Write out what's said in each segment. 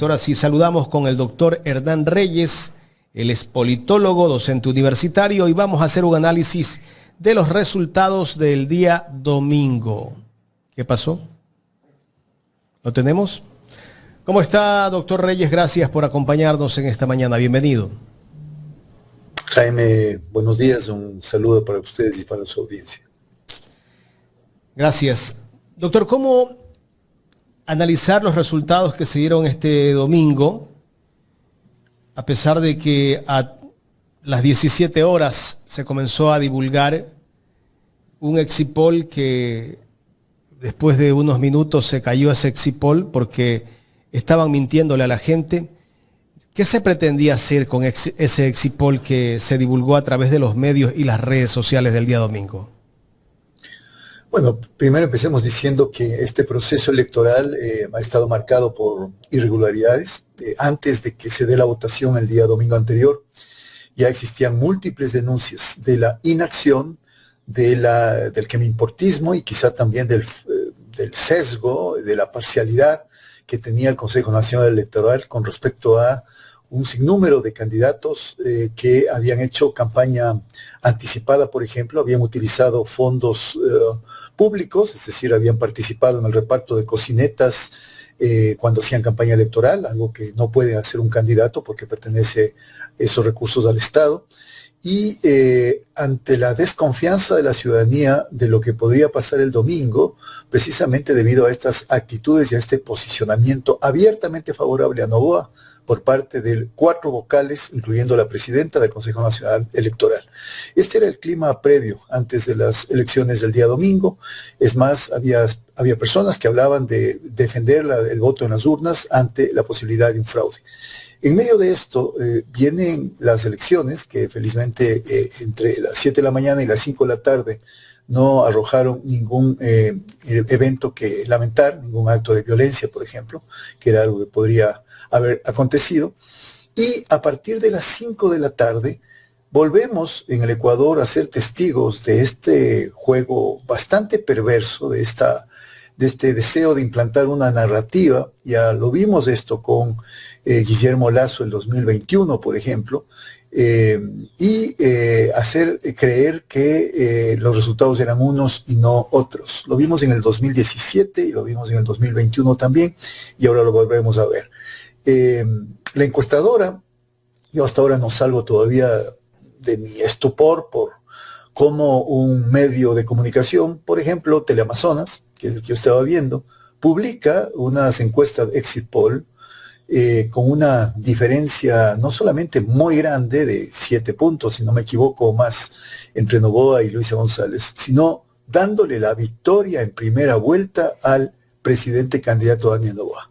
Ahora sí, saludamos con el doctor Hernán Reyes, él es politólogo, docente universitario, y vamos a hacer un análisis de los resultados del día domingo. ¿Qué pasó? ¿Lo tenemos? ¿Cómo está, doctor Reyes? Gracias por acompañarnos en esta mañana. Bienvenido. Jaime, buenos días. Un saludo para ustedes y para su audiencia. Gracias. Doctor, ¿cómo analizar los resultados que se dieron este domingo, a pesar de que a las 17 horas se comenzó a divulgar un exit poll que después de unos minutos se cayó ese exit poll porque estaban mintiéndole a la gente? ¿Qué se pretendía hacer con ese exit poll que se divulgó a través de los medios y las redes sociales del día domingo? Bueno, primero empecemos diciendo que este proceso electoral ha estado marcado por irregularidades. Antes de que se dé la votación el día domingo anterior, ya existían múltiples denuncias de la inacción, del quemiportismo y quizá también del sesgo, de la parcialidad que tenía el Consejo Nacional Electoral con respecto a un sinnúmero de candidatos que habían hecho campaña anticipada, por ejemplo, habían utilizado fondos públicos, es decir, habían participado en el reparto de cocinetas cuando hacían campaña electoral, algo que no puede hacer un candidato porque pertenece esos recursos al Estado. Y ante la desconfianza de la ciudadanía de lo que podría pasar el domingo, precisamente debido a estas actitudes y a este posicionamiento abiertamente favorable a Noboa, por parte de 4 vocales, incluyendo la presidenta del Consejo Nacional Electoral. Este era el clima previo, antes de las elecciones del día domingo. Es más, había personas que hablaban de defender el voto en las urnas ante la posibilidad de un fraude. En medio de esto vienen las elecciones, que felizmente entre las 7 de la mañana y las 5 de la tarde no arrojaron ningún evento que lamentar, ningún acto de violencia, por ejemplo, que era algo que podría haber acontecido. Y a partir de las 5 de la tarde volvemos en el Ecuador a ser testigos de este juego bastante perverso, de este deseo de implantar una narrativa. Ya lo vimos esto con Guillermo Lasso en 2021, por ejemplo, hacer creer que los resultados eran unos y no otros. Lo vimos en el 2017 y lo vimos en el 2021 también, y ahora lo volvemos a ver. La encuestadora, yo hasta ahora no salgo todavía de mi estupor por cómo un medio de comunicación, por ejemplo, Teleamazonas, que es el que yo estaba viendo, publica unas encuestas de exit poll con una diferencia no solamente muy grande de 7 puntos, si no me equivoco, más entre Noboa y Luisa González, sino dándole la victoria en primera vuelta al presidente candidato Daniel Noboa.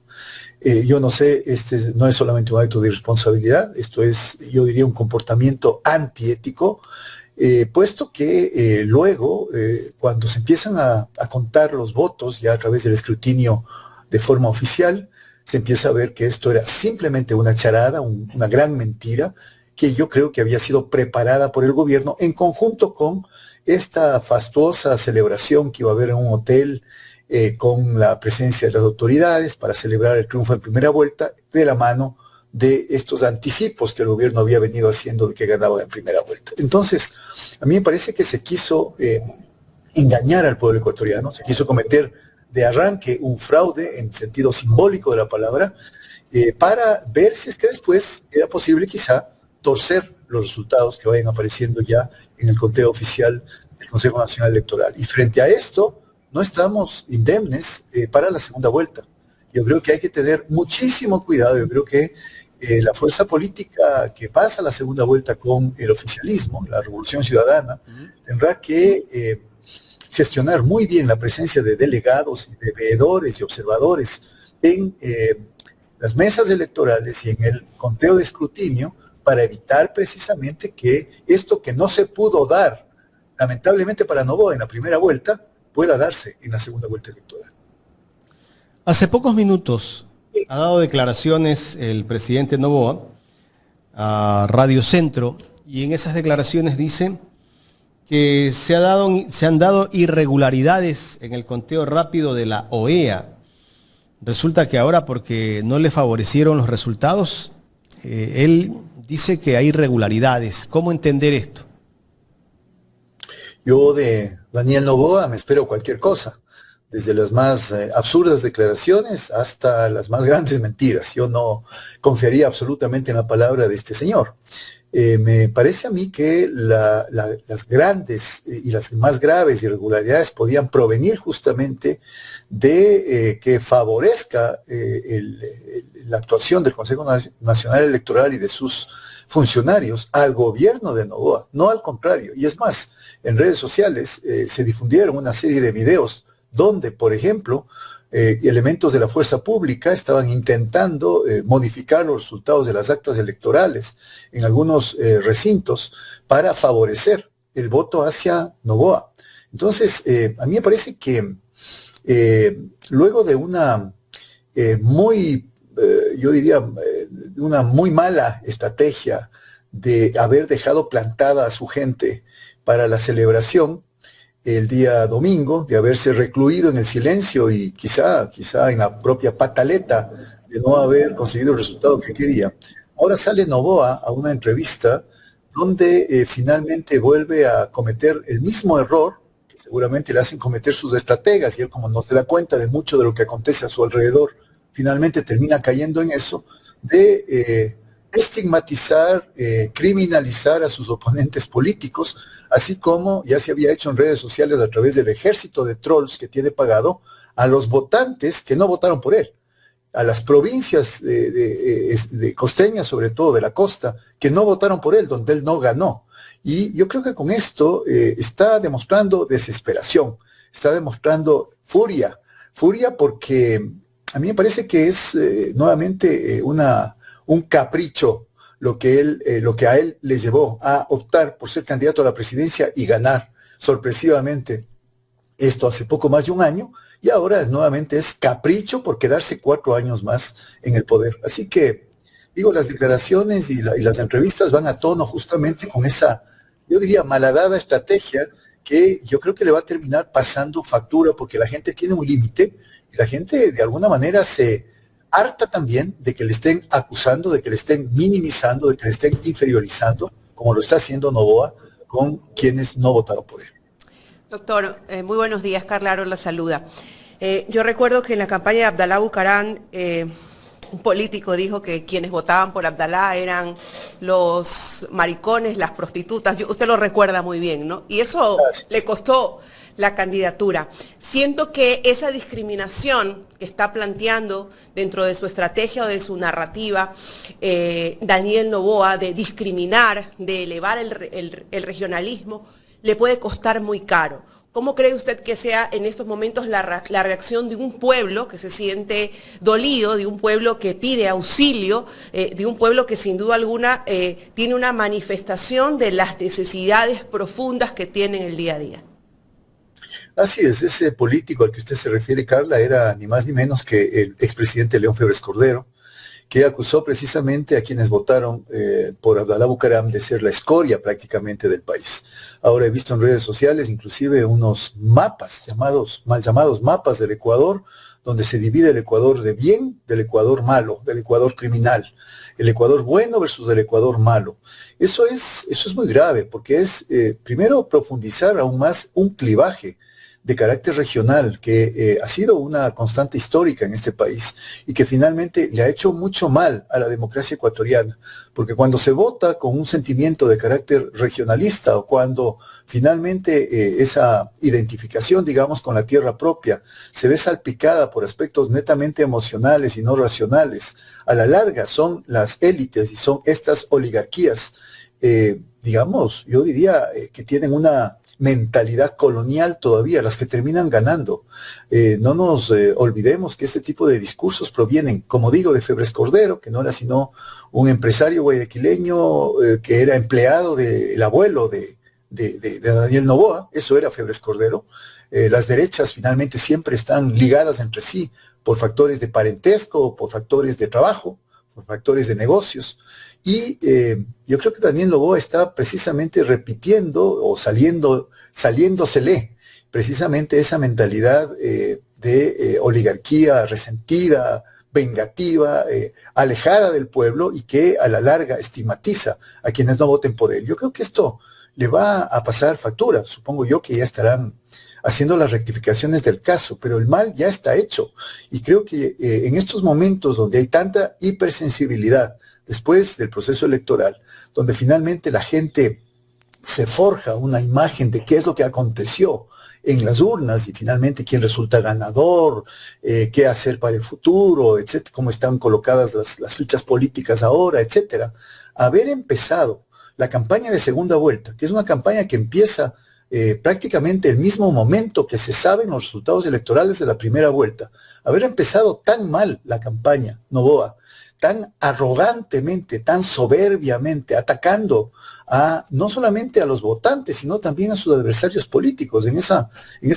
Yo no sé, este no es solamente un acto de irresponsabilidad, esto es, yo diría, un comportamiento antiético, puesto que luego, cuando se empiezan a contar los votos, ya a través del escrutinio de forma oficial, se empieza a ver que esto era simplemente una charada, una gran mentira, que yo creo que había sido preparada por el gobierno en conjunto con esta fastuosa celebración que iba a haber en un hotel, con la presencia de las autoridades para celebrar el triunfo en primera vuelta, de la mano de estos anticipos que el gobierno había venido haciendo de que ganaba en primera vuelta. Entonces, a mí me parece que se quiso engañar al pueblo ecuatoriano, se quiso cometer de arranque un fraude en sentido simbólico de la palabra, para ver si es que después era posible quizá torcer los resultados que vayan apareciendo ya en el conteo oficial del Consejo Nacional Electoral. Y frente a esto, no estamos indemnes para la segunda vuelta. Yo creo que hay que tener muchísimo cuidado. Yo creo que la fuerza política que pasa a la segunda vuelta con el oficialismo, la Revolución Ciudadana, tendrá que gestionar muy bien la presencia de delegados y de veedores y observadores en las mesas electorales y en el conteo de escrutinio, para evitar precisamente que esto que no se pudo dar, lamentablemente para Noboa en la primera vuelta, pueda darse en la segunda vuelta electoral. Hace pocos minutos ha dado declaraciones el presidente Noboa a Radio Centro, y en esas declaraciones dice que se han dado irregularidades en el conteo rápido de la OEA. resulta que ahora, porque no le favorecieron los resultados, él dice que hay irregularidades. ¿Cómo entender esto? Yo de Daniel Noboa me espero cualquier cosa, desde las más absurdas declaraciones hasta las más grandes mentiras. Yo no confiaría absolutamente en la palabra de este señor. Me parece a mí que las grandes y las más graves irregularidades podían provenir justamente de que favorezca la actuación del Consejo Nacional Electoral y de sus funcionarios al gobierno de Noboa, no al contrario. Y es más, en redes sociales se difundieron una serie de videos donde, por ejemplo, elementos de la fuerza pública estaban intentando modificar los resultados de las actas electorales en algunos recintos para favorecer el voto hacia Noboa. Entonces, a mí me parece que luego de una yo diría, una muy mala estrategia de haber dejado plantada a su gente para la celebración el día domingo, de haberse recluido en el silencio y quizá en la propia pataleta de no haber conseguido el resultado que quería. Ahora sale Noboa a una entrevista donde finalmente vuelve a cometer el mismo error que seguramente le hacen cometer sus estrategas, y él, como no se da cuenta de mucho de lo que acontece a su alrededor, finalmente termina cayendo en eso de estigmatizar, criminalizar a sus oponentes políticos, así como ya se había hecho en redes sociales a través del ejército de trolls que tiene pagado a los votantes que no votaron por él, a las provincias de costeñas, sobre todo de la costa, que no votaron por él, donde él no ganó. Y yo creo que con esto está demostrando desesperación, está demostrando furia porque a mí me parece que es nuevamente un capricho lo que a él le llevó a optar por ser candidato a la presidencia y ganar sorpresivamente esto hace poco más de un año, y ahora nuevamente es capricho por quedarse 4 años más en el poder. Así que, digo, las declaraciones y las entrevistas van a tono justamente con esa, yo diría, malhadada estrategia que yo creo que le va a terminar pasando factura, porque la gente tiene un límite y la gente de alguna manera se harta también de que le estén acusando, de que le estén minimizando, de que le estén inferiorizando, como lo está haciendo Noboa con quienes no votaron por él. Doctor, muy buenos días. Carla Aro la saluda. Yo recuerdo que en la campaña de Abdalá Bucaram, un político dijo que quienes votaban por Abdalá eran los maricones, las prostitutas. Usted lo recuerda muy bien, ¿no? Y eso le costó la candidatura. Siento que esa discriminación que está planteando dentro de su estrategia o de su narrativa Daniel Noboa, de discriminar, de elevar el regionalismo, le puede costar muy caro. ¿Cómo cree usted que sea en estos momentos la reacción de un pueblo que se siente dolido, de un pueblo que pide auxilio, de un pueblo que sin duda alguna tiene una manifestación de las necesidades profundas que tiene en el día a día? Así es, ese político al que usted se refiere, Carla, era ni más ni menos que el expresidente León Febres Cordero, que acusó precisamente a quienes votaron por Abdalá Bucaram de ser la escoria prácticamente del país. Ahora he visto en redes sociales inclusive unos mapas, mal llamados mapas del Ecuador, donde se divide el Ecuador de bien del Ecuador malo, del Ecuador criminal, el Ecuador bueno versus el Ecuador malo. Eso es muy grave, porque es primero profundizar aún más un clivaje de carácter regional que ha sido una constante histórica en este país y que finalmente le ha hecho mucho mal a la democracia ecuatoriana, porque cuando se vota con un sentimiento de carácter regionalista o cuando finalmente esa identificación, digamos, con la tierra propia se ve salpicada por aspectos netamente emocionales y no racionales, a la larga son las élites y son estas oligarquías, digamos, yo diría que tienen una mentalidad colonial todavía, las que terminan ganando. No nos olvidemos que este tipo de discursos provienen, como digo, de Febres Cordero, que no era sino un empresario guayaquileño que era empleado del abuelo de Daniel Noboa. Eso era Febres Cordero. Las derechas finalmente siempre están ligadas entre sí por factores de parentesco, por factores de trabajo, por factores de negocios. Y yo creo que Daniel Noboa está precisamente repitiendo o saliéndosele precisamente esa mentalidad de oligarquía resentida, vengativa, alejada del pueblo y que a la larga estigmatiza a quienes no voten por él. Yo creo que esto le va a pasar factura. Supongo yo que ya estarán haciendo las rectificaciones del caso, pero el mal ya está hecho. Y creo que en estos momentos donde hay tanta hipersensibilidad después del proceso electoral, donde finalmente la gente se forja una imagen de qué es lo que aconteció en las urnas y finalmente quién resulta ganador, qué hacer para el futuro, etcétera, cómo están colocadas las fichas políticas ahora, etcétera. Haber empezado la campaña de segunda vuelta, que es una campaña que empieza prácticamente el mismo momento que se saben los resultados electorales de la primera vuelta, haber empezado tan mal la campaña, Noboa, tan arrogantemente, tan soberbiamente, atacando no solamente a los votantes, sino también a sus adversarios políticos. En esta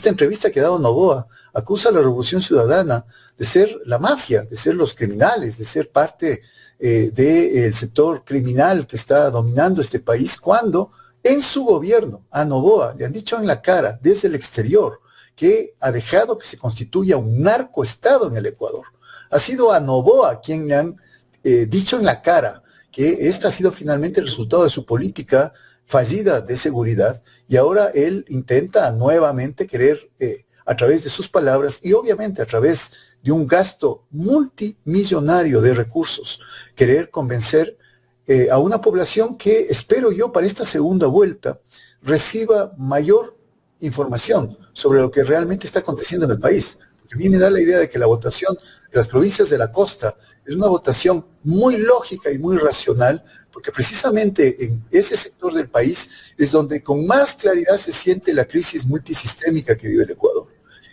entrevista que ha dado Noboa, acusa a la Revolución Ciudadana de ser la mafia, de ser los criminales, de ser parte del sector criminal que está dominando este país, cuando en su gobierno a Noboa le han dicho en la cara, desde el exterior, que ha dejado que se constituya un narcoestado en el Ecuador. Ha sido a Noboa quien le han dicho en la cara que este ha sido finalmente el resultado de su política fallida de seguridad, y ahora él intenta nuevamente querer, a través de sus palabras y obviamente a través de un gasto multimillonario de recursos, querer convencer a una población que, espero yo, para esta segunda vuelta reciba mayor información sobre lo que realmente está aconteciendo en el país. Porque a mí me da la idea de que la votación de las provincias de la costa es una votación muy lógica y muy racional, porque precisamente en ese sector del país es donde con más claridad se siente la crisis multisistémica que vive el Ecuador.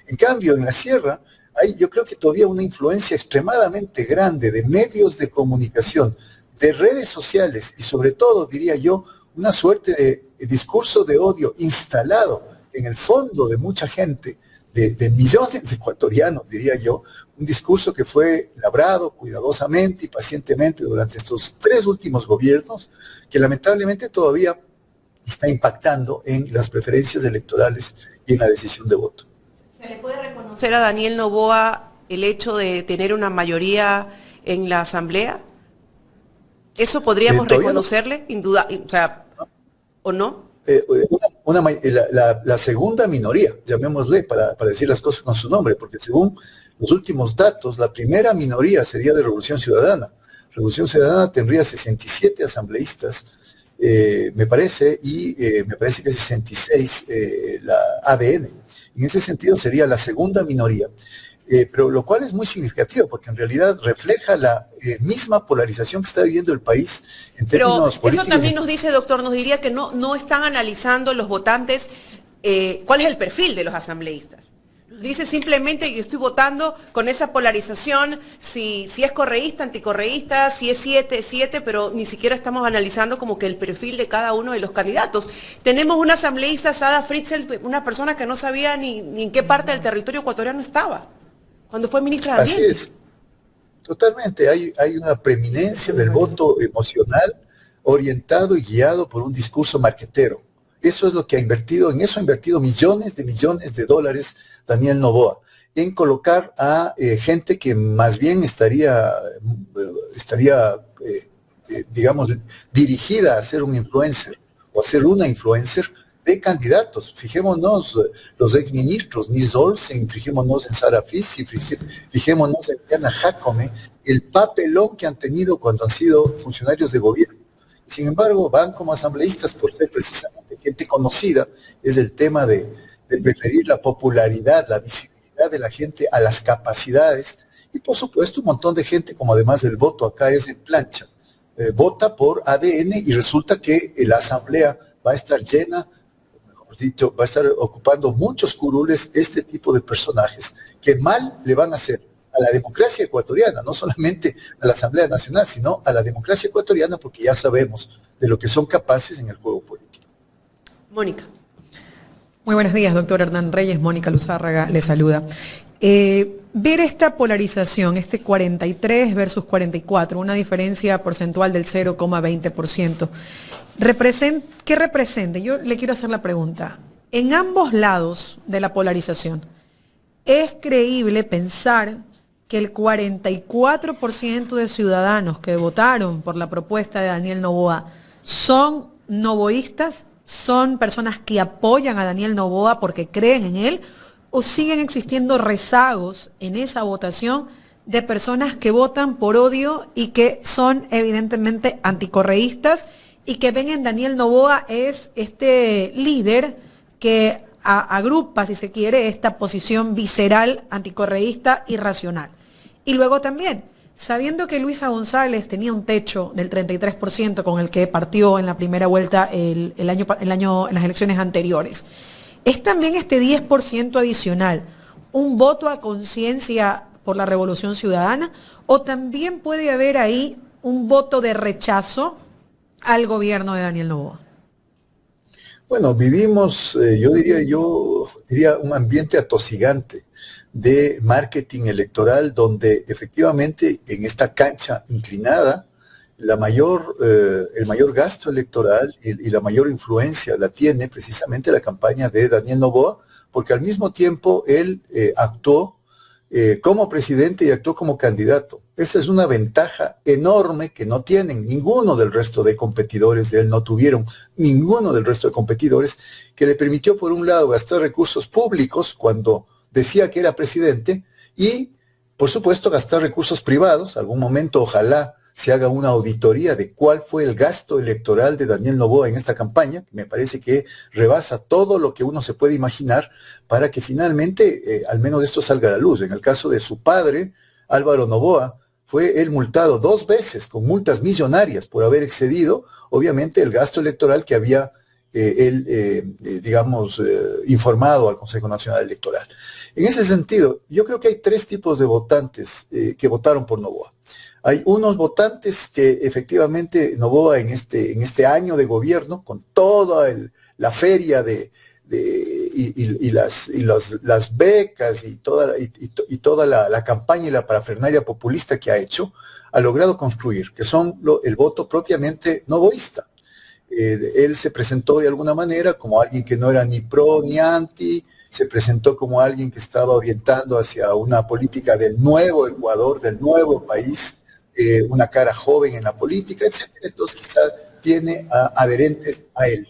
En cambio, en la sierra hay, yo creo que todavía una influencia extremadamente grande de medios de comunicación, de redes sociales y sobre todo, diría yo, una suerte de discurso de odio instalado en el fondo de mucha gente, de millones de ecuatorianos, diría yo, un discurso que fue labrado cuidadosamente y pacientemente durante estos 3 últimos gobiernos, que lamentablemente todavía está impactando en las preferencias electorales y en la decisión de voto. ¿Se le puede reconocer a Daniel Noboa el hecho de tener una mayoría en la Asamblea? ¿Eso podríamos reconocerle, no, induda, o sea, o no? La segunda minoría, llamémosle, para decir las cosas con su nombre, porque según los últimos datos, la primera minoría sería de Revolución Ciudadana. Revolución Ciudadana tendría 67 asambleístas, me parece, y me parece que 66 la ADN. En ese sentido sería la segunda minoría. Pero lo cual es muy significativo, porque en realidad refleja la misma polarización que está viviendo el país en términos políticos. Eso también nos dice, doctor, nos diría que no están analizando los votantes cuál es el perfil de los asambleístas. Nos dice simplemente que estoy votando con esa polarización, si es correísta, anticorreísta, si es 7, pero ni siquiera estamos analizando como que el perfil de cada uno de los candidatos. Tenemos una asambleísta, Sada Fritzl, una persona que no sabía ni en qué parte del territorio ecuatoriano estaba cuando fue ministra de Ambiente. Así es, totalmente. Hay una preeminencia del voto emocional orientado y guiado por un discurso marquetero. Eso es lo que ha invertido, en eso ha invertido millones de dólares Daniel Noboa, en colocar a gente que más bien estaría digamos, dirigida a ser un influencer o a ser una influencer de candidatos. Fijémonos los exministros, Nis Olsen, fijémonos en Sara Fisi, fijémonos en Diana Jacome, el papelón que han tenido cuando han sido funcionarios de gobierno. Sin embargo, van como asambleístas por ser precisamente gente conocida. Es el tema de preferir la popularidad, la visibilidad de la gente a las capacidades. Y por supuesto, un montón de gente, como además el voto acá es en plancha, vota por ADN y resulta que la asamblea va a estar llena, dicho, va a estar ocupando muchos curules este tipo de personajes que mal le van a hacer a la democracia ecuatoriana, no solamente a la Asamblea Nacional, sino a la democracia ecuatoriana, porque ya sabemos de lo que son capaces en el juego político. Mónica. Muy buenos días, doctor Hernán Reyes. Mónica Luzárraga le saluda. Ver esta polarización, este 43 versus 44, una diferencia porcentual del 0,20%, ¿qué representa? Yo le quiero hacer la pregunta. En ambos lados de la polarización, ¿Es creíble pensar que el 44% de ciudadanos que votaron por la propuesta de Daniel Noboa son novoístas, son personas que apoyan a Daniel Noboa porque creen en él, o siguen existiendo rezagos en esa votación de personas que votan por odio y que son evidentemente anticorreístas y que ven en Daniel Noboa es este líder que agrupa, si se quiere, esta posición visceral, anticorreísta y racional? Y luego también, sabiendo que Luisa González tenía un techo del 33% con el que partió en la primera vuelta en las elecciones anteriores, ¿es también este 10% adicional un voto a conciencia por la Revolución Ciudadana? ¿O también puede haber ahí un voto de rechazo al gobierno de Daniel Noboa? Bueno, vivimos, yo diría un ambiente atosigante de marketing electoral donde efectivamente en esta cancha inclinada el mayor gasto electoral y la mayor influencia la tiene precisamente la campaña de Daniel Noboa, porque al mismo tiempo él actuó como presidente y actuó como candidato. Esa es una ventaja enorme que no tienen ninguno del resto de competidores de él, no tuvieron ninguno del resto de competidores, que le permitió por un lado gastar recursos públicos cuando decía que era presidente y por supuesto gastar recursos privados. Algún momento ojalá se haga una auditoría de cuál fue el gasto electoral de Daniel Noboa en esta campaña, que me parece que rebasa todo lo que uno se puede imaginar, para que finalmente al menos esto salga a la luz. En el caso de su padre, Álvaro Noboa, fue él multado 2 veces con multas millonarias por haber excedido, obviamente, el gasto electoral que había informado al Consejo Nacional Electoral. En ese sentido, yo creo que hay 3 tipos de votantes que votaron por Noboa. Hay unos votantes que efectivamente Noboa en este año de gobierno, con toda la feria y las becas y toda la campaña y la parafernalia populista que ha hecho, ha logrado construir, que son el voto propiamente novoísta. Él se presentó de alguna manera como alguien que no era ni pro ni anti, se presentó como alguien que estaba orientando hacia una política del nuevo Ecuador, del nuevo país, una cara joven en la política, etcétera. Entonces quizás tiene adherentes a él.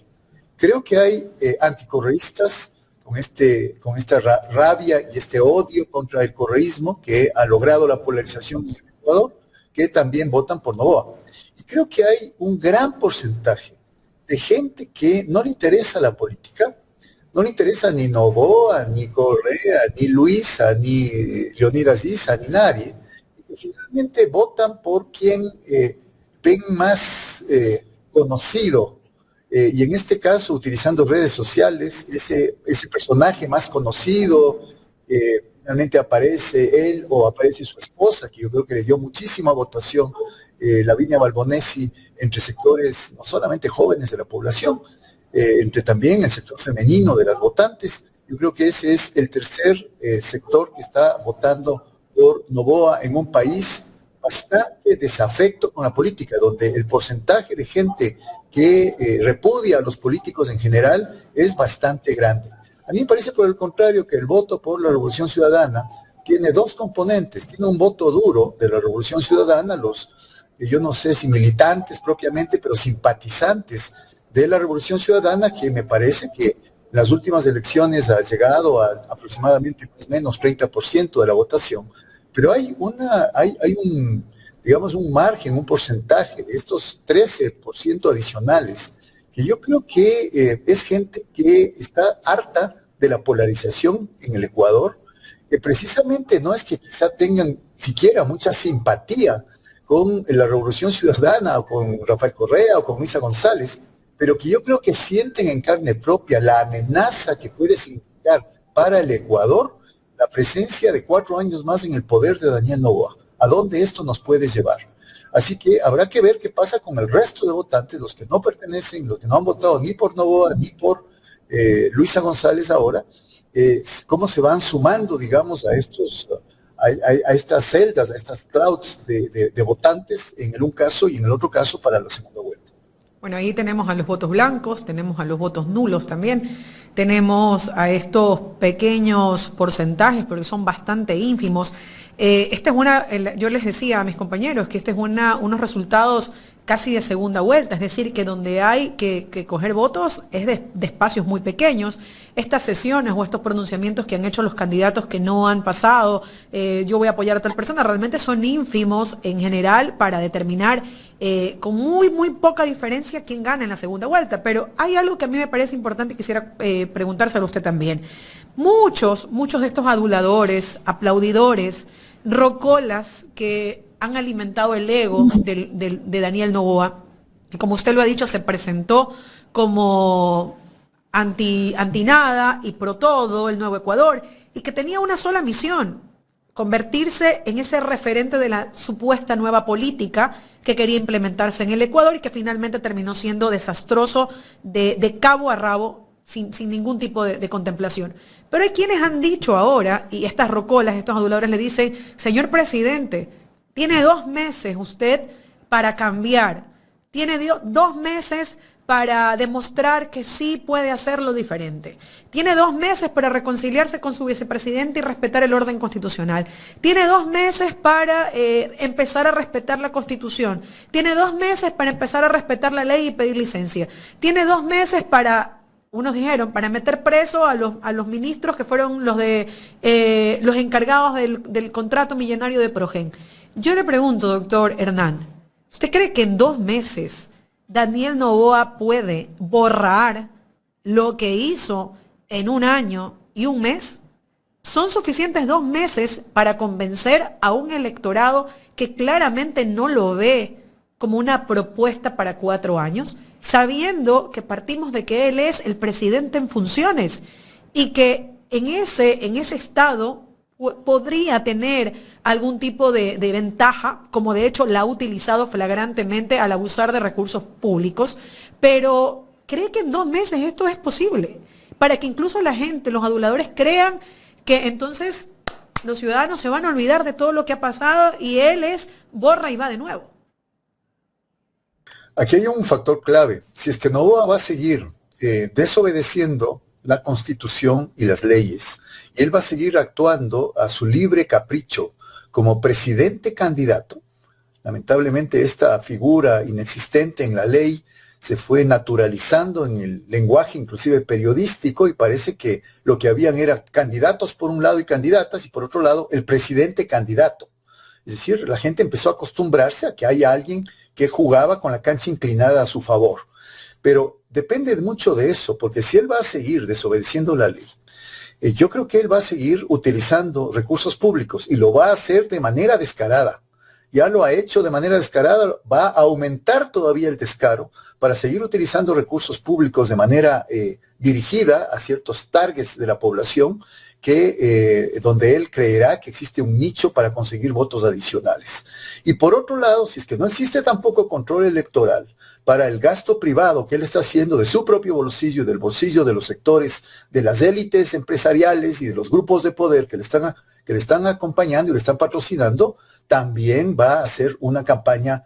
Creo que hay anticorreístas con esta rabia y este odio contra el correísmo que ha logrado la polarización en el Ecuador, que también votan por Noboa. Y creo que hay un gran porcentaje de gente que no le interesa la política, no le interesa ni Noboa, ni Correa, ni Luisa, ni Leonidas Issa, ni nadie, y que finalmente votan por quien ven más conocido, y en este caso utilizando redes sociales, ese personaje más conocido, finalmente aparece él o aparece su esposa, que yo creo que le dio muchísima votación, Lavinia Balbonesi, entre sectores no solamente jóvenes de la población, entre también el sector femenino de las votantes. Yo creo que ese es el tercer sector que está votando por Noboa en un país bastante desafecto con la política, donde el porcentaje de gente que repudia a los políticos en general es bastante grande. A mí me parece, por el contrario, que el voto por la Revolución Ciudadana tiene 2 componentes. Tiene un voto duro de la Revolución Ciudadana, yo no sé si militantes propiamente, pero simpatizantes de la Revolución Ciudadana, que me parece que en las últimas elecciones ha llegado a aproximadamente más o menos 30% de la votación. Pero hay un margen, un porcentaje de estos 13% adicionales, que yo creo que es gente que está harta de la polarización en el Ecuador, que precisamente no es que quizá tengan siquiera mucha simpatía con la Revolución Ciudadana o con Rafael Correa o con Luisa González, pero que yo creo que sienten en carne propia la amenaza que puede significar para el Ecuador la presencia de 4 años más en el poder de Daniel Noboa. ¿A dónde esto nos puede llevar? Así que habrá que ver qué pasa con el resto de votantes, los que no pertenecen, los que no han votado ni por Noboa ni por Luisa González ahora, cómo se van sumando, digamos, a estas celdas, a estas clouds de votantes en el un caso y en el otro caso para la segunda vuelta. Bueno, ahí tenemos a los votos blancos, tenemos a los votos nulos también, tenemos a estos pequeños porcentajes, porque son bastante ínfimos. Yo les decía a mis compañeros que unos resultados casi de segunda vuelta, es decir, que donde hay que coger votos es de espacios muy pequeños. Estas sesiones o estos pronunciamientos que han hecho los candidatos que no han pasado, yo voy a apoyar a tal persona, realmente son ínfimos en general para determinar con muy, muy poca diferencia quién gana en la segunda vuelta. Pero hay algo que a mí me parece importante y quisiera preguntárselo a usted también. Muchos de estos aduladores, aplaudidores, rocolas que han alimentado el ego de Daniel Noboa, que como usted lo ha dicho, se presentó como anti nada y pro todo, el nuevo Ecuador, y que tenía una sola misión: convertirse en ese referente de la supuesta nueva política que quería implementarse en el Ecuador y que finalmente terminó siendo desastroso de cabo a rabo, sin ningún tipo de contemplación. Pero hay quienes han dicho ahora, y estas rocolas, estos aduladores le dicen: señor presidente, tiene 2 meses usted para cambiar, tiene 2 meses para demostrar que sí puede hacerlo diferente. Tiene 2 meses para reconciliarse con su vicepresidente y respetar el orden constitucional. Tiene 2 meses para empezar a respetar la Constitución. Tiene 2 meses para empezar a respetar la ley y pedir licencia. Tiene 2 meses para, unos dijeron, para meter preso a los ministros que fueron los encargados del contrato millonario de Progen. Yo le pregunto, doctor Hernán, ¿usted cree que en 2 meses Daniel Noboa puede borrar lo que hizo en 1 año y 1 mes? ¿Son suficientes 2 meses para convencer a un electorado que claramente no lo ve como una propuesta para 4 años, sabiendo que partimos de que él es el presidente en funciones y que en ese estado podría tener algún tipo de ventaja, como de hecho la ha utilizado flagrantemente al abusar de recursos públicos? Pero ¿cree que en 2 meses esto es posible? Para que incluso la gente, los aduladores, crean que entonces los ciudadanos se van a olvidar de todo lo que ha pasado y él es borra y va de nuevo. Aquí hay un factor clave. Si es que Noboa va a seguir desobedeciendo la Constitución y las leyes, y él va a seguir actuando a su libre capricho como presidente candidato, lamentablemente esta figura inexistente en la ley se fue naturalizando en el lenguaje inclusive periodístico, y parece que lo que habían eran candidatos por un lado y candidatas, y por otro lado el presidente candidato. Es decir, la gente empezó a acostumbrarse a que haya alguien que jugaba con la cancha inclinada a su favor. Pero depende mucho de eso, porque si él va a seguir desobedeciendo la ley, yo creo que él va a seguir utilizando recursos públicos y lo va a hacer de manera descarada. Ya lo ha hecho de manera descarada, va a aumentar todavía el descaro para seguir utilizando recursos públicos de manera dirigida a ciertos targets de la población donde él creerá que existe un nicho para conseguir votos adicionales. Y por otro lado, si es que no existe tampoco control electoral para el gasto privado que él está haciendo de su propio bolsillo y del bolsillo de los sectores, de las élites empresariales y de los grupos de poder que le están acompañando y le están patrocinando, también va a hacer una campaña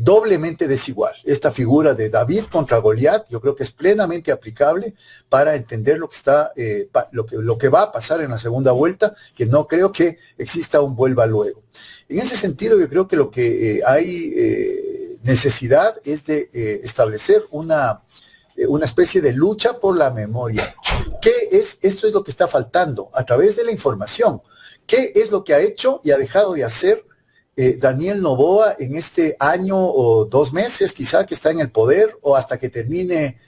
doblemente desigual. Esta figura de David contra Goliat yo creo que es plenamente aplicable para entender lo que va a pasar en la segunda vuelta, que no creo que exista un vuelva luego. En ese sentido, yo creo que lo que hay necesidad es de establecer una especie de lucha por la memoria. Esto es lo que está faltando a través de la información. ¿Qué es lo que ha hecho y ha dejado de hacer Daniel Noboa en este año o 2 meses quizá que está en el poder, o hasta que termine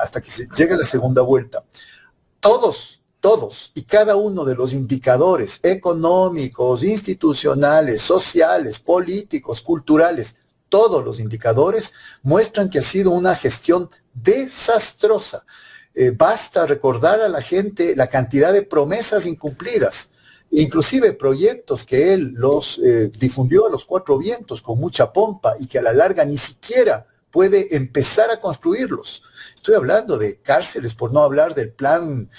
hasta que se llegue a la segunda vuelta? Todos y cada uno de los indicadores económicos, institucionales, sociales, políticos, culturales, todos los indicadores muestran que ha sido una gestión desastrosa. Basta recordar a la gente la cantidad de promesas incumplidas, inclusive proyectos que él los difundió a los 4 vientos con mucha pompa y que a la larga ni siquiera puede empezar a construirlos. Estoy hablando de cárceles, por no hablar del plan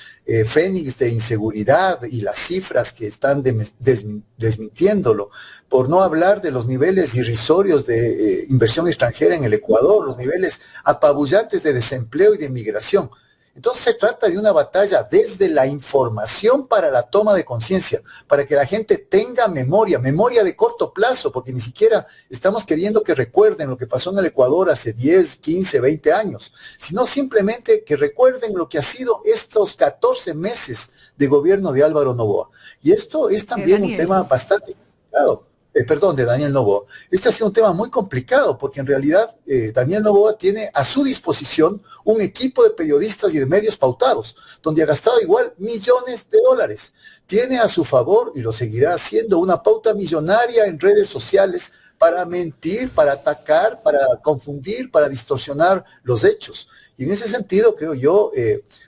Fénix de inseguridad y las cifras que están desmintiéndolo, por no hablar de los niveles irrisorios de inversión extranjera en el Ecuador, los niveles apabullantes de desempleo y de migración. Entonces se trata de una batalla desde la información para la toma de conciencia, para que la gente tenga memoria de corto plazo, porque ni siquiera estamos queriendo que recuerden lo que pasó en el Ecuador hace 10, 15, 20 años, sino simplemente que recuerden lo que ha sido estos 14 meses de gobierno de Álvaro Noboa. Y esto es también un tema bastante complicado. De Daniel Noboa. Este ha sido un tema muy complicado porque en realidad Daniel Noboa tiene a su disposición un equipo de periodistas y de medios pautados, donde ha gastado igual millones de dólares. Tiene a su favor, y lo seguirá haciendo, una pauta millonaria en redes sociales para mentir, para atacar, para confundir, para distorsionar los hechos. Y en ese sentido, creo yo,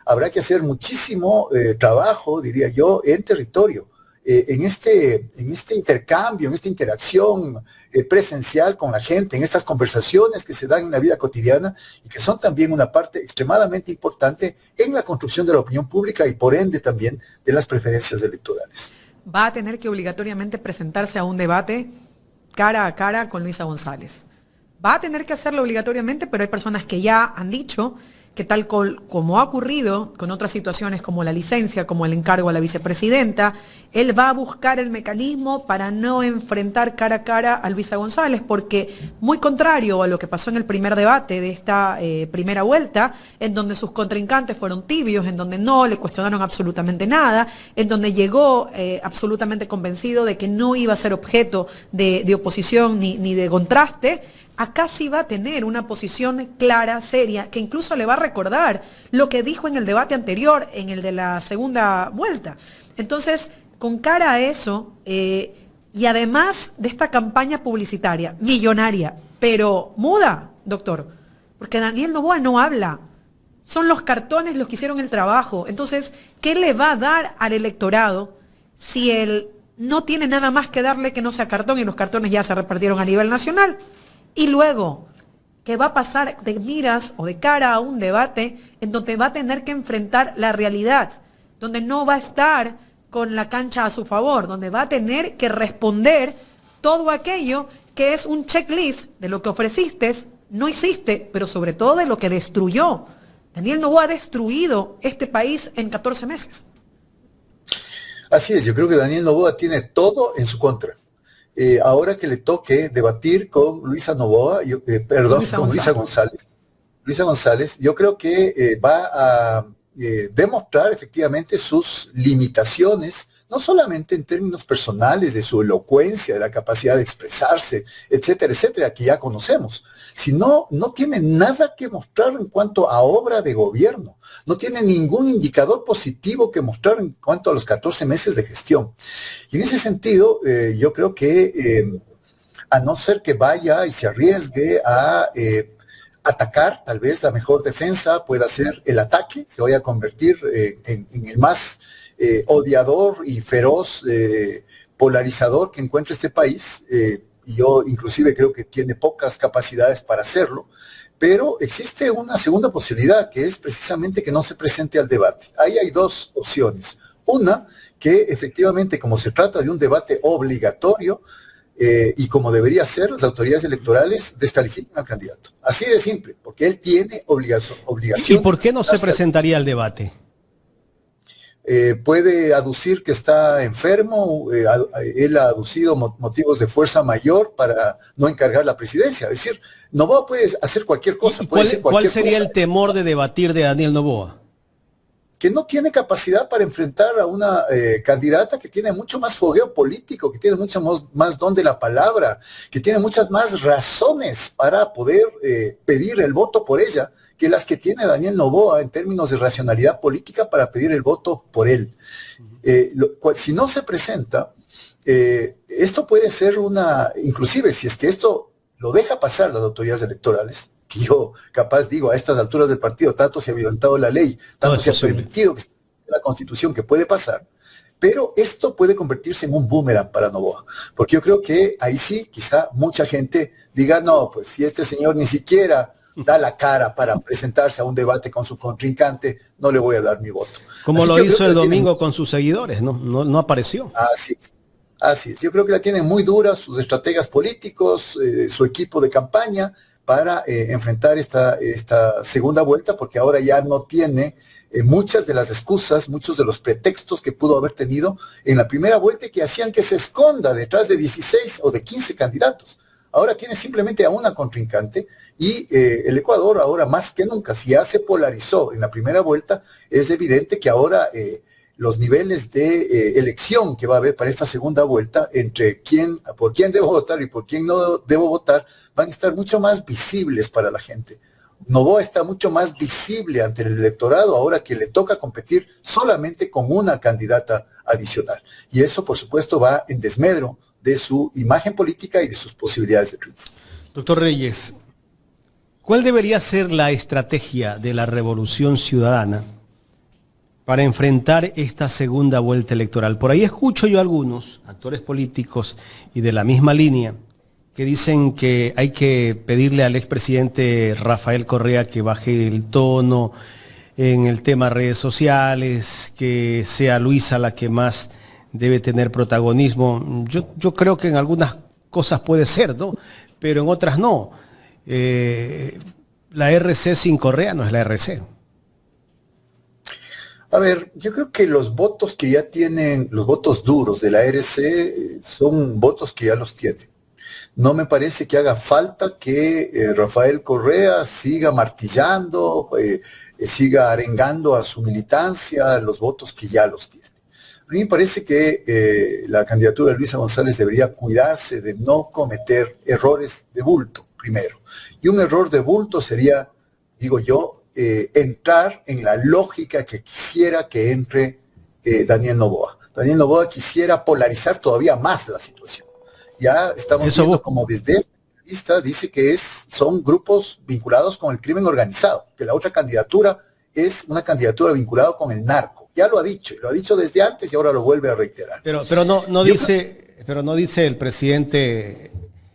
habrá que hacer muchísimo trabajo, diría yo, en territorio. En este intercambio, en esta interacción presencial con la gente, en estas conversaciones que se dan en la vida cotidiana y que son también una parte extremadamente importante en la construcción de la opinión pública y por ende también de las preferencias electorales. Va a tener que obligatoriamente presentarse a un debate cara a cara con Luisa González. Va a tener que hacerlo obligatoriamente, pero hay personas que ya han dicho que tal como ha ocurrido con otras situaciones como la licencia, como el encargo a la vicepresidenta, él va a buscar el mecanismo para no enfrentar cara a cara a Luisa González, porque muy contrario a lo que pasó en el primer debate de esta primera vuelta, en donde sus contrincantes fueron tibios, en donde no le cuestionaron absolutamente nada, en donde llegó absolutamente convencido de que no iba a ser objeto de oposición ni de contraste. Acá sí va a tener una posición clara, seria, que incluso le va a recordar lo que dijo en el debate anterior, en el de la segunda vuelta. Entonces, con cara a eso, y además de esta campaña publicitaria millonaria, pero muda, doctor, porque Daniel Noboa no habla. Son los cartones los que hicieron el trabajo. Entonces, ¿qué le va a dar al electorado si él no tiene nada más que darle que no sea cartón y los cartones ya se repartieron a nivel nacional? Y luego, ¿qué va a pasar de miras o de cara a un debate en donde va a tener que enfrentar la realidad, donde no va a estar con la cancha a su favor, donde va a tener que responder todo aquello que es un checklist de lo que ofreciste, no hiciste, pero sobre todo de lo que destruyó? Daniel Noboa ha destruido este país en 14 meses. Así es, yo creo que Daniel Noboa tiene todo en su contra. Ahora que le toque debatir con Luisa González. Luisa González, yo creo que va a demostrar efectivamente sus limitaciones, no solamente en términos personales, de su elocuencia, de la capacidad de expresarse, etcétera, etcétera, que ya conocemos, sino no tiene nada que mostrar en cuanto a obra de gobierno, no tiene ningún indicador positivo que mostrar en cuanto a los 14 meses de gestión. Y en ese sentido, yo creo que a no ser que vaya y se arriesgue a atacar, tal vez la mejor defensa pueda ser el ataque, se vaya a convertir en el más odiador y feroz polarizador que encuentra este país, y yo inclusive creo que tiene pocas capacidades para hacerlo, pero existe una segunda posibilidad, que es precisamente que no se presente al debate. Ahí hay dos opciones. Una, que efectivamente, como se trata de un debate obligatorio, y como debería ser, las autoridades electorales descalifican al candidato. Así de simple, porque él tiene obligación. ¿Y por qué no se presentaría al debate? Puede aducir que está enfermo, él ha aducido motivos de fuerza mayor para no encargar la presidencia. Es decir, Noboa puede hacer cualquier cosa. ¿Cuál sería el temor de debatir de Daniel Noboa? Que no tiene capacidad para enfrentar a una candidata que tiene mucho más fogueo político, que tiene mucho más don de la palabra, que tiene muchas más razones para poder pedir el voto por ella, que las que tiene Daniel Noboa en términos de racionalidad política para pedir el voto por él. Si no se presenta, esto puede ser inclusive si es que esto lo deja pasar las autoridades electorales, que yo capaz digo, a estas alturas del partido, tanto se ha violentado la ley, tanto se ha permitido que la Constitución, que puede pasar, pero esto puede convertirse en un boomerang para Noboa, porque yo creo que ahí sí, quizá mucha gente diga, no, pues si este señor ni siquiera da la cara para presentarse a un debate con su contrincante, no le voy a dar mi voto. Como Así lo que yo hizo creo el que domingo con sus seguidores, no apareció. Así es. Yo creo que la tienen muy dura sus estrategas políticos, su equipo de campaña para enfrentar esta segunda vuelta, porque ahora ya no tiene muchas de las excusas, muchos de los pretextos que pudo haber tenido en la primera vuelta que hacían que se esconda detrás de 16 o de 15 candidatos. Ahora tiene simplemente a una contrincante y el Ecuador ahora más que nunca, si ya se polarizó en la primera vuelta, es evidente que ahora los niveles de elección que va a haber para esta segunda vuelta entre por quién debo votar y por quién no debo votar van a estar mucho más visibles para la gente. Noboa está mucho más visible ante el electorado ahora que le toca competir solamente con una candidata adicional. Y eso, por supuesto, va en desmedro de su imagen política y de sus posibilidades de triunfo. Doctor Reyes, ¿cuál debería ser la estrategia de la Revolución Ciudadana para enfrentar esta segunda vuelta electoral? Por ahí escucho yo a algunos actores políticos y de la misma línea que dicen que hay que pedirle al expresidente Rafael Correa que baje el tono en el tema redes sociales, que sea Luisa la que más debe tener protagonismo. Yo creo que en algunas cosas puede ser, ¿no? Pero en otras no. La RC sin Correa no es la RC. A ver, yo creo que los votos que ya tienen, los votos duros de la RC son votos que ya los tiene. No me parece que haga falta que Rafael Correa siga martillando, siga arengando a su militancia los votos que ya los tiene. A mí me parece que la candidatura de Luisa González debería cuidarse de no cometer errores de bulto, primero. Y un error de bulto sería, digo yo, entrar en la lógica que quisiera que entre Daniel Noboa. Daniel Noboa quisiera polarizar todavía más la situación. Ya estamos viendo como desde esta vista dice que son grupos vinculados con el crimen organizado, que la otra candidatura es una candidatura vinculada con el narco. Ya lo ha dicho desde antes y ahora lo vuelve a reiterar. Pero no dice el presidente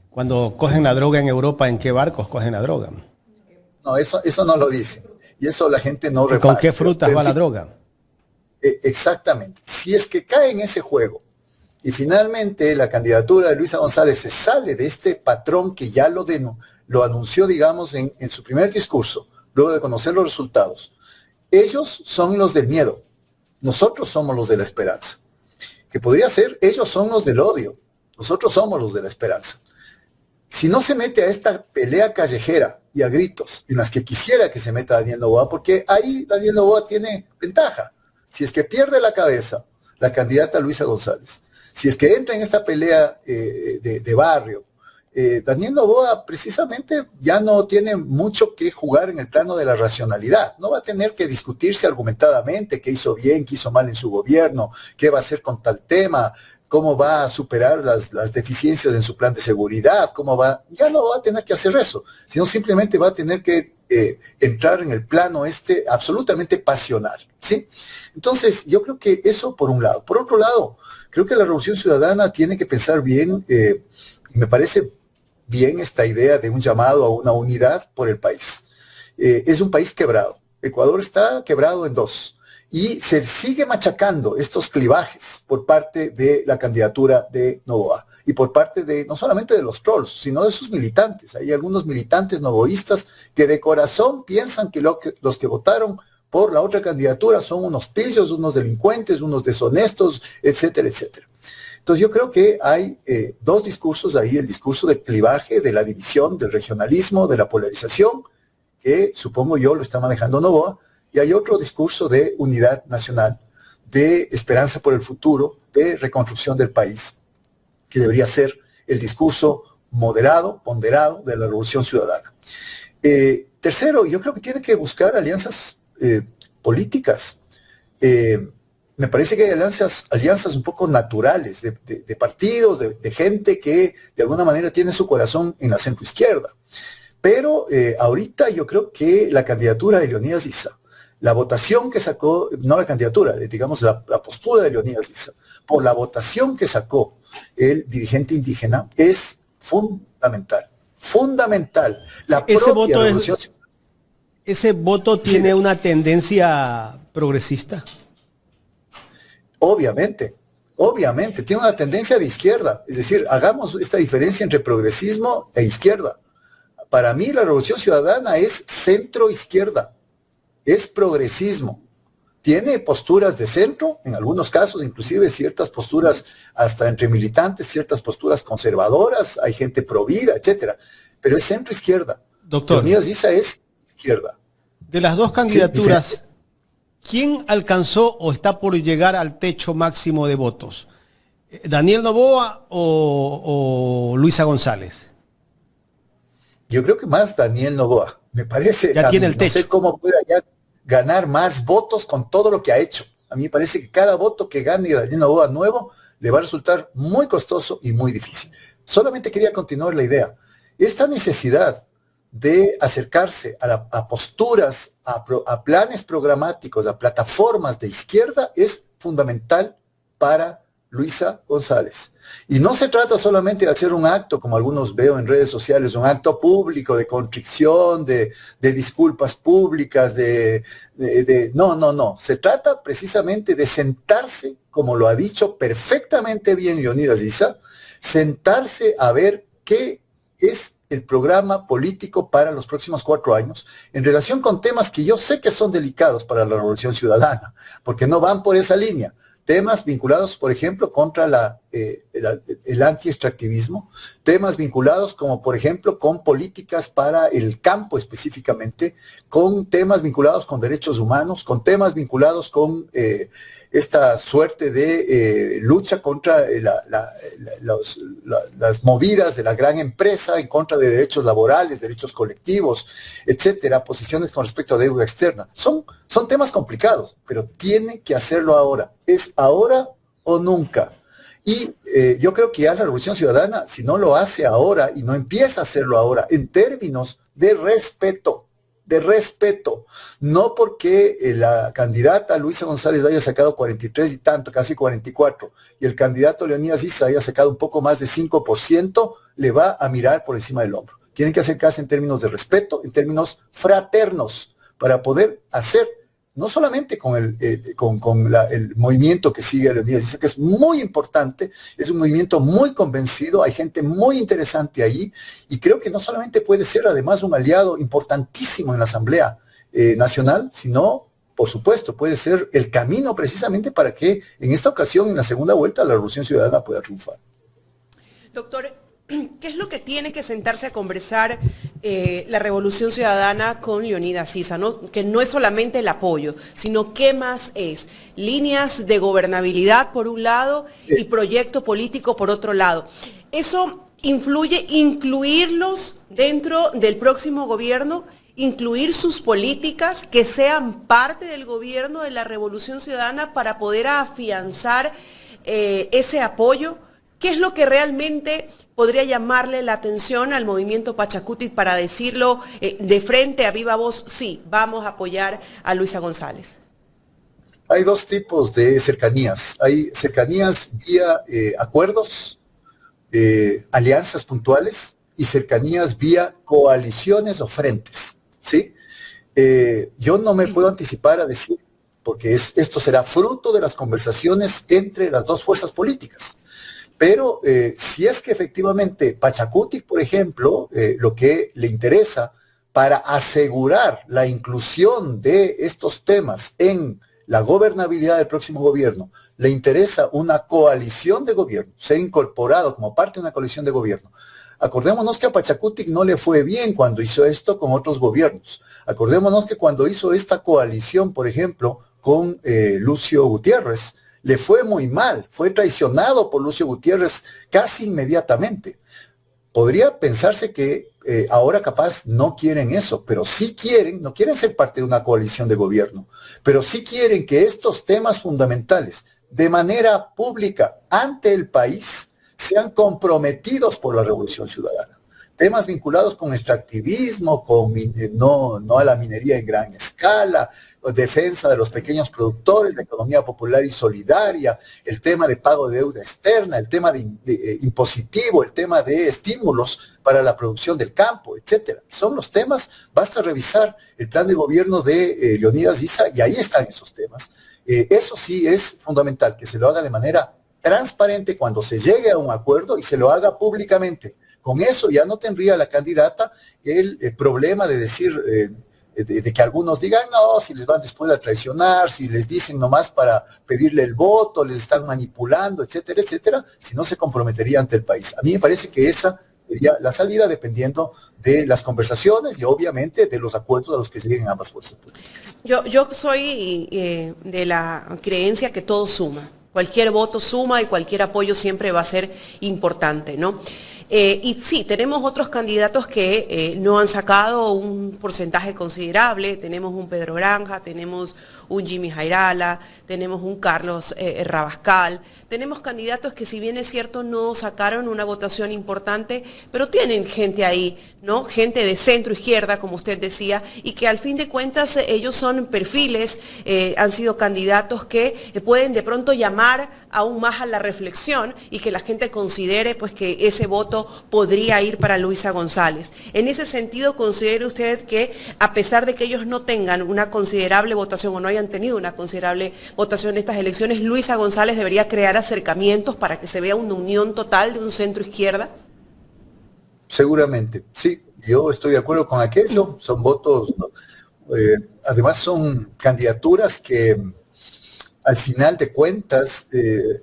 cuando cogen la droga en Europa en qué barcos cogen la droga. No, eso no lo dice. Y eso la gente no repara. ¿Con qué frutas va la droga? Exactamente. Si es que cae en ese juego y finalmente la candidatura de Luisa González se sale de este patrón que ya lo anunció, digamos, en su primer discurso, luego de conocer los resultados, ellos son los del miedo. Nosotros somos los de la esperanza. Que podría ser, ellos son los del odio. Nosotros somos los de la esperanza. Si no se mete a esta pelea callejera y a gritos en las que quisiera que se meta Daniel Noboa, porque ahí Daniel Noboa tiene ventaja. Si es que pierde la cabeza la candidata Luisa González, si es que entra en esta pelea de barrio, Daniel Noboa precisamente ya no tiene mucho que jugar en el plano de la racionalidad. No va a tener que discutirse argumentadamente qué hizo bien, qué hizo mal en su gobierno, qué va a hacer con tal tema, cómo va a superar las deficiencias en su plan de seguridad, ya no va a tener que hacer eso, sino simplemente va a tener que entrar en el plano absolutamente pasional, ¿sí? Entonces, yo creo que eso por un lado. Por otro lado, creo que la Revolución Ciudadana tiene que pensar bien, y me parece bien esta idea de un llamado a una unidad por el país. Es un país quebrado. Ecuador está quebrado en dos. Y se sigue machacando estos clivajes por parte de la candidatura de Noboa y por parte de no solamente de los trolls, sino de sus militantes. Hay algunos militantes noboístas que de corazón piensan que los que votaron por la otra candidatura son unos pillos, unos delincuentes, unos deshonestos, etcétera, etcétera. Entonces yo creo que hay dos discursos ahí, el discurso del clivaje, de la división, del regionalismo, de la polarización, que supongo yo lo está manejando Noboa, y hay otro discurso de unidad nacional, de esperanza por el futuro, de reconstrucción del país, que debería ser el discurso moderado, ponderado de la Revolución Ciudadana. Tercero, yo creo que tiene que buscar alianzas políticas. Me parece que hay alianzas un poco naturales de partidos, de gente que de alguna manera tiene su corazón en la centroizquierda. Pero ahorita yo creo que la candidatura de Leonidas Issa, la votación que sacó, no la candidatura, digamos la postura de Leonidas Issa, por la votación que sacó el dirigente indígena es fundamental. Fundamental. Ese voto ¿Ese voto tiene una tendencia progresista? Obviamente, tiene una tendencia de izquierda. Es decir, hagamos esta diferencia entre progresismo e izquierda. Para mí la Revolución Ciudadana es centro-izquierda, es progresismo. Tiene posturas de centro, en algunos casos, inclusive ciertas posturas hasta entre militantes, ciertas posturas conservadoras, hay gente pro vida, etcétera. Pero es centro-izquierda. Doctor, Leonidas Issa es izquierda. de las dos candidaturas, ¿quién alcanzó o está por llegar al techo máximo de votos? ¿Daniel Noboa o Luisa González? Yo creo que más Daniel Noboa. Me parece, ya tiene el techo. No sé cómo puede ya ganar más votos con todo lo que ha hecho. A mí me parece que cada voto que gane Daniel Noboa nuevo le va a resultar muy costoso y muy difícil. Solamente quería continuar la idea. Esta necesidad de acercarse a posturas, a planes programáticos, a plataformas de izquierda es fundamental para Luisa González. Y no se trata solamente de hacer un acto, como algunos veo en redes sociales, un acto público de contrición, de disculpas públicas, no. Se trata precisamente de sentarse, como lo ha dicho perfectamente bien Leonidas Issa, sentarse a ver qué es el programa político para los próximos 4 años en relación con temas que yo sé que son delicados para la Revolución Ciudadana, porque no van por esa línea. Temas vinculados, por ejemplo, contra el anti-extractivismo, temas vinculados como, por ejemplo, con políticas para el campo específicamente, con temas vinculados con derechos humanos, con temas vinculados con esta suerte de lucha contra las movidas de la gran empresa en contra de derechos laborales, derechos colectivos, etcétera, posiciones con respecto a deuda externa. Son temas complicados, pero tiene que hacerlo ahora. Es ahora o nunca. Y yo creo que ya la Revolución Ciudadana, si no lo hace ahora y no empieza a hacerlo ahora, en términos de respeto, no porque la candidata Luisa González haya sacado 43 y tanto, casi 44, y el candidato Leonidas Issa haya sacado un poco más de 5%, le va a mirar por encima del hombro. Tienen que acercarse en términos de respeto, en términos fraternos, para poder hacer, no solamente con el movimiento que sigue Leonidas Issa, que es muy importante, es un movimiento muy convencido, hay gente muy interesante ahí, y creo que no solamente puede ser además un aliado importantísimo en la Asamblea Nacional, sino, por supuesto, puede ser el camino precisamente para que en esta ocasión, en la segunda vuelta, la Revolución Ciudadana pueda triunfar. Doctor, ¿qué es lo que tiene que sentarse a conversar la Revolución Ciudadana con Leonidas Issa, ¿no? Que no es solamente el apoyo, sino qué más es? Líneas de gobernabilidad por un lado y proyecto político por otro lado. ¿Eso influye incluirlos dentro del próximo gobierno? ¿Incluir sus políticas que sean parte del gobierno de la Revolución Ciudadana para poder afianzar ese apoyo? ¿Qué es lo que realmente podría llamarle la atención al movimiento Pachacutic para decirlo de frente a viva voz? Sí, vamos a apoyar a Luisa González. Hay dos tipos de cercanías. Hay cercanías vía acuerdos, alianzas puntuales, y cercanías vía coaliciones o frentes, ¿sí? Yo no me puedo anticipar a decir, porque esto será fruto de las conversaciones entre las dos fuerzas políticas. Pero si es que efectivamente Pachacutic, por ejemplo, lo que le interesa para asegurar la inclusión de estos temas en la gobernabilidad del próximo gobierno, le interesa una coalición de gobierno, ser incorporado como parte de una coalición de gobierno. Acordémonos que a Pachacutic no le fue bien cuando hizo esto con otros gobiernos. Acordémonos que cuando hizo esta coalición, por ejemplo, con Lucio Gutiérrez, le fue muy mal, fue traicionado por Lucio Gutiérrez casi inmediatamente. Podría pensarse que ahora capaz no quieren eso, pero sí quieren, no quieren ser parte de una coalición de gobierno, pero sí quieren que estos temas fundamentales, de manera pública ante el país, sean comprometidos por la Revolución Ciudadana. temas vinculados con extractivismo, no a la minería en gran escala, defensa de los pequeños productores, la economía popular y solidaria, el tema de pago de deuda externa, el tema de impositivo, el tema de estímulos para la producción del campo, etcétera. Son los temas, basta revisar el plan de gobierno de Leonidas Issa y ahí están esos temas. Eso sí es fundamental, que se lo haga de manera transparente cuando se llegue a un acuerdo y se lo haga públicamente. Con eso ya no tendría la candidata el problema de decir, de que algunos digan, no, si les van después a traicionar, si les dicen nomás para pedirle el voto, les están manipulando, etcétera, etcétera, si no se comprometería ante el país. A mí me parece que esa sería la salida dependiendo de las conversaciones y obviamente de los acuerdos a los que se lleguen ambas fuerzas políticas. Yo soy de la creencia que todo suma. Cualquier voto suma y cualquier apoyo siempre va a ser importante, ¿no? Y sí, tenemos otros candidatos que no han sacado un porcentaje considerable. Tenemos un Pedro Granja, tenemos un Jimmy Jairala, tenemos un Carlos Rabascal. Tenemos candidatos que, si bien es cierto, no sacaron una votación importante, pero tienen gente ahí, ¿no? Gente de centro izquierda, como usted decía, y que al fin de cuentas ellos son perfiles, han sido candidatos que pueden de pronto llamar aún más a la reflexión y que la gente considere pues que ese voto podría ir para Luisa González. En ese sentido, ¿considera usted que, a pesar de que ellos no tengan una considerable votación o no hayan tenido una considerable votación en estas elecciones, Luisa González debería crear acercamientos para que se vea una unión total de un centro izquierda? Seguramente, sí, yo estoy de acuerdo con aquello, son votos, además son candidaturas que al final de cuentas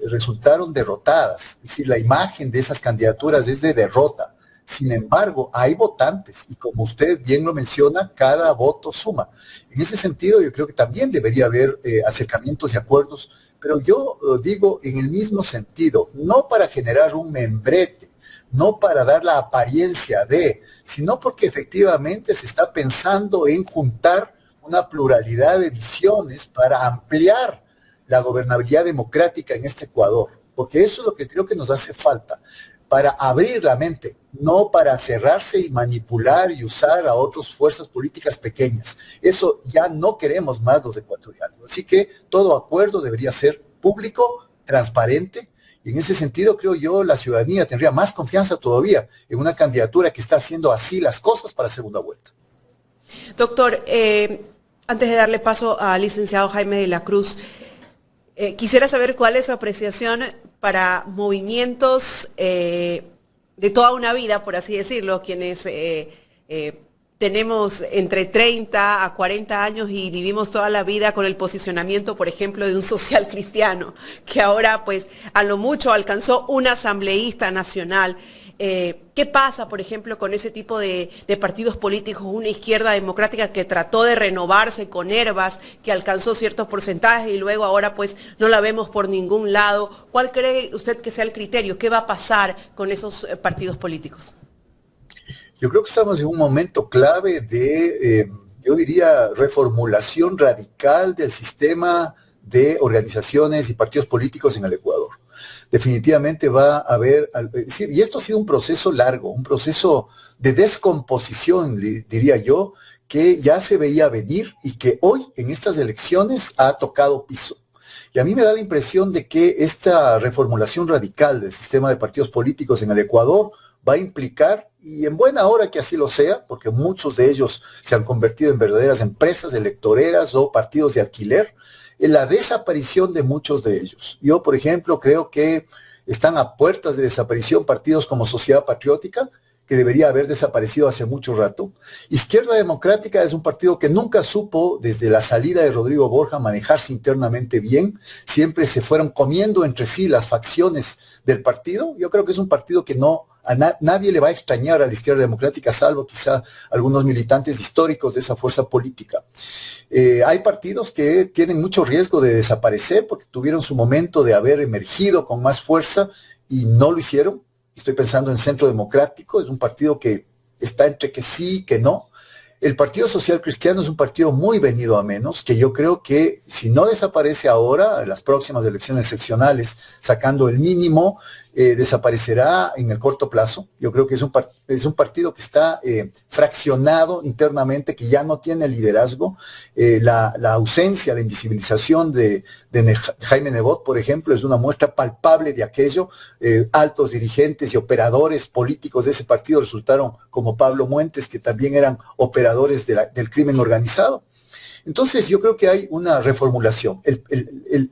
resultaron derrotadas, es decir, la imagen de esas candidaturas es de derrota. Sin embargo, hay votantes y, como usted bien lo menciona, cada voto suma. En ese sentido, yo creo que también debería haber acercamientos y acuerdos, pero yo digo en el mismo sentido, no para generar un membrete, no para dar la apariencia de, sino porque efectivamente se está pensando en juntar una pluralidad de visiones para ampliar la gobernabilidad democrática en este Ecuador, porque eso es lo que creo que nos hace falta, para abrir la mente, no para cerrarse y manipular y usar a otras fuerzas políticas pequeñas. Eso ya no queremos más los ecuatorianos. Así que todo acuerdo debería ser público, transparente, y en ese sentido creo yo la ciudadanía tendría más confianza todavía en una candidatura que está haciendo así las cosas para segunda vuelta. Doctor, antes de darle paso al licenciado Jaime de la Cruz, quisiera saber cuál es su apreciación para movimientos de toda una vida, por así decirlo, quienes tenemos entre 30 a 40 años y vivimos toda la vida con el posicionamiento, por ejemplo, de un social cristiano, que ahora pues a lo mucho alcanzó un asambleísta nacional. ¿Qué pasa, por ejemplo, con ese tipo de partidos políticos, una izquierda democrática que trató de renovarse con Hervas, que alcanzó ciertos porcentajes y luego ahora pues no la vemos por ningún lado? ¿Cuál cree usted que sea el criterio? ¿Qué va a pasar con esos partidos políticos? Yo creo que estamos en un momento clave de, yo diría, reformulación radical del sistema de organizaciones y partidos políticos en el Ecuador. Definitivamente va a haber, es decir, y esto ha sido un proceso largo, un proceso de descomposición, diría yo, que ya se veía venir y que hoy en estas elecciones ha tocado piso. Y a mí me da la impresión de que esta reformulación radical del sistema de partidos políticos en el Ecuador va a implicar, y en buena hora que así lo sea, porque muchos de ellos se han convertido en verdaderas empresas electoreras o partidos de alquiler, en la desaparición de muchos de ellos. Yo, por ejemplo, creo que están a puertas de desaparición partidos como Sociedad Patriótica, que debería haber desaparecido hace mucho rato. Izquierda Democrática es un partido que nunca supo, desde la salida de Rodrigo Borja, manejarse internamente bien. Siempre se fueron comiendo entre sí las facciones del partido. Yo creo que es un partido que nadie le va a extrañar a la Izquierda Democrática, salvo quizá algunos militantes históricos de esa fuerza política. Hay partidos que tienen mucho riesgo de desaparecer porque tuvieron su momento de haber emergido con más fuerza y no lo hicieron. Estoy pensando en Centro Democrático, es un partido que está entre que sí y que no. El Partido Social Cristiano es un partido muy venido a menos, que yo creo que si no desaparece ahora, en las próximas elecciones seccionales, sacando el mínimo, desaparecerá en el corto plazo. Yo creo que es un partido que está fraccionado internamente, que ya no tiene liderazgo. La ausencia, la invisibilización de Jaime Nebot, por ejemplo, es una muestra palpable de aquello. Altos dirigentes y operadores políticos de ese partido resultaron como Pablo Muentes, que también eran operadores del crimen organizado. Entonces yo creo que hay una reformulación.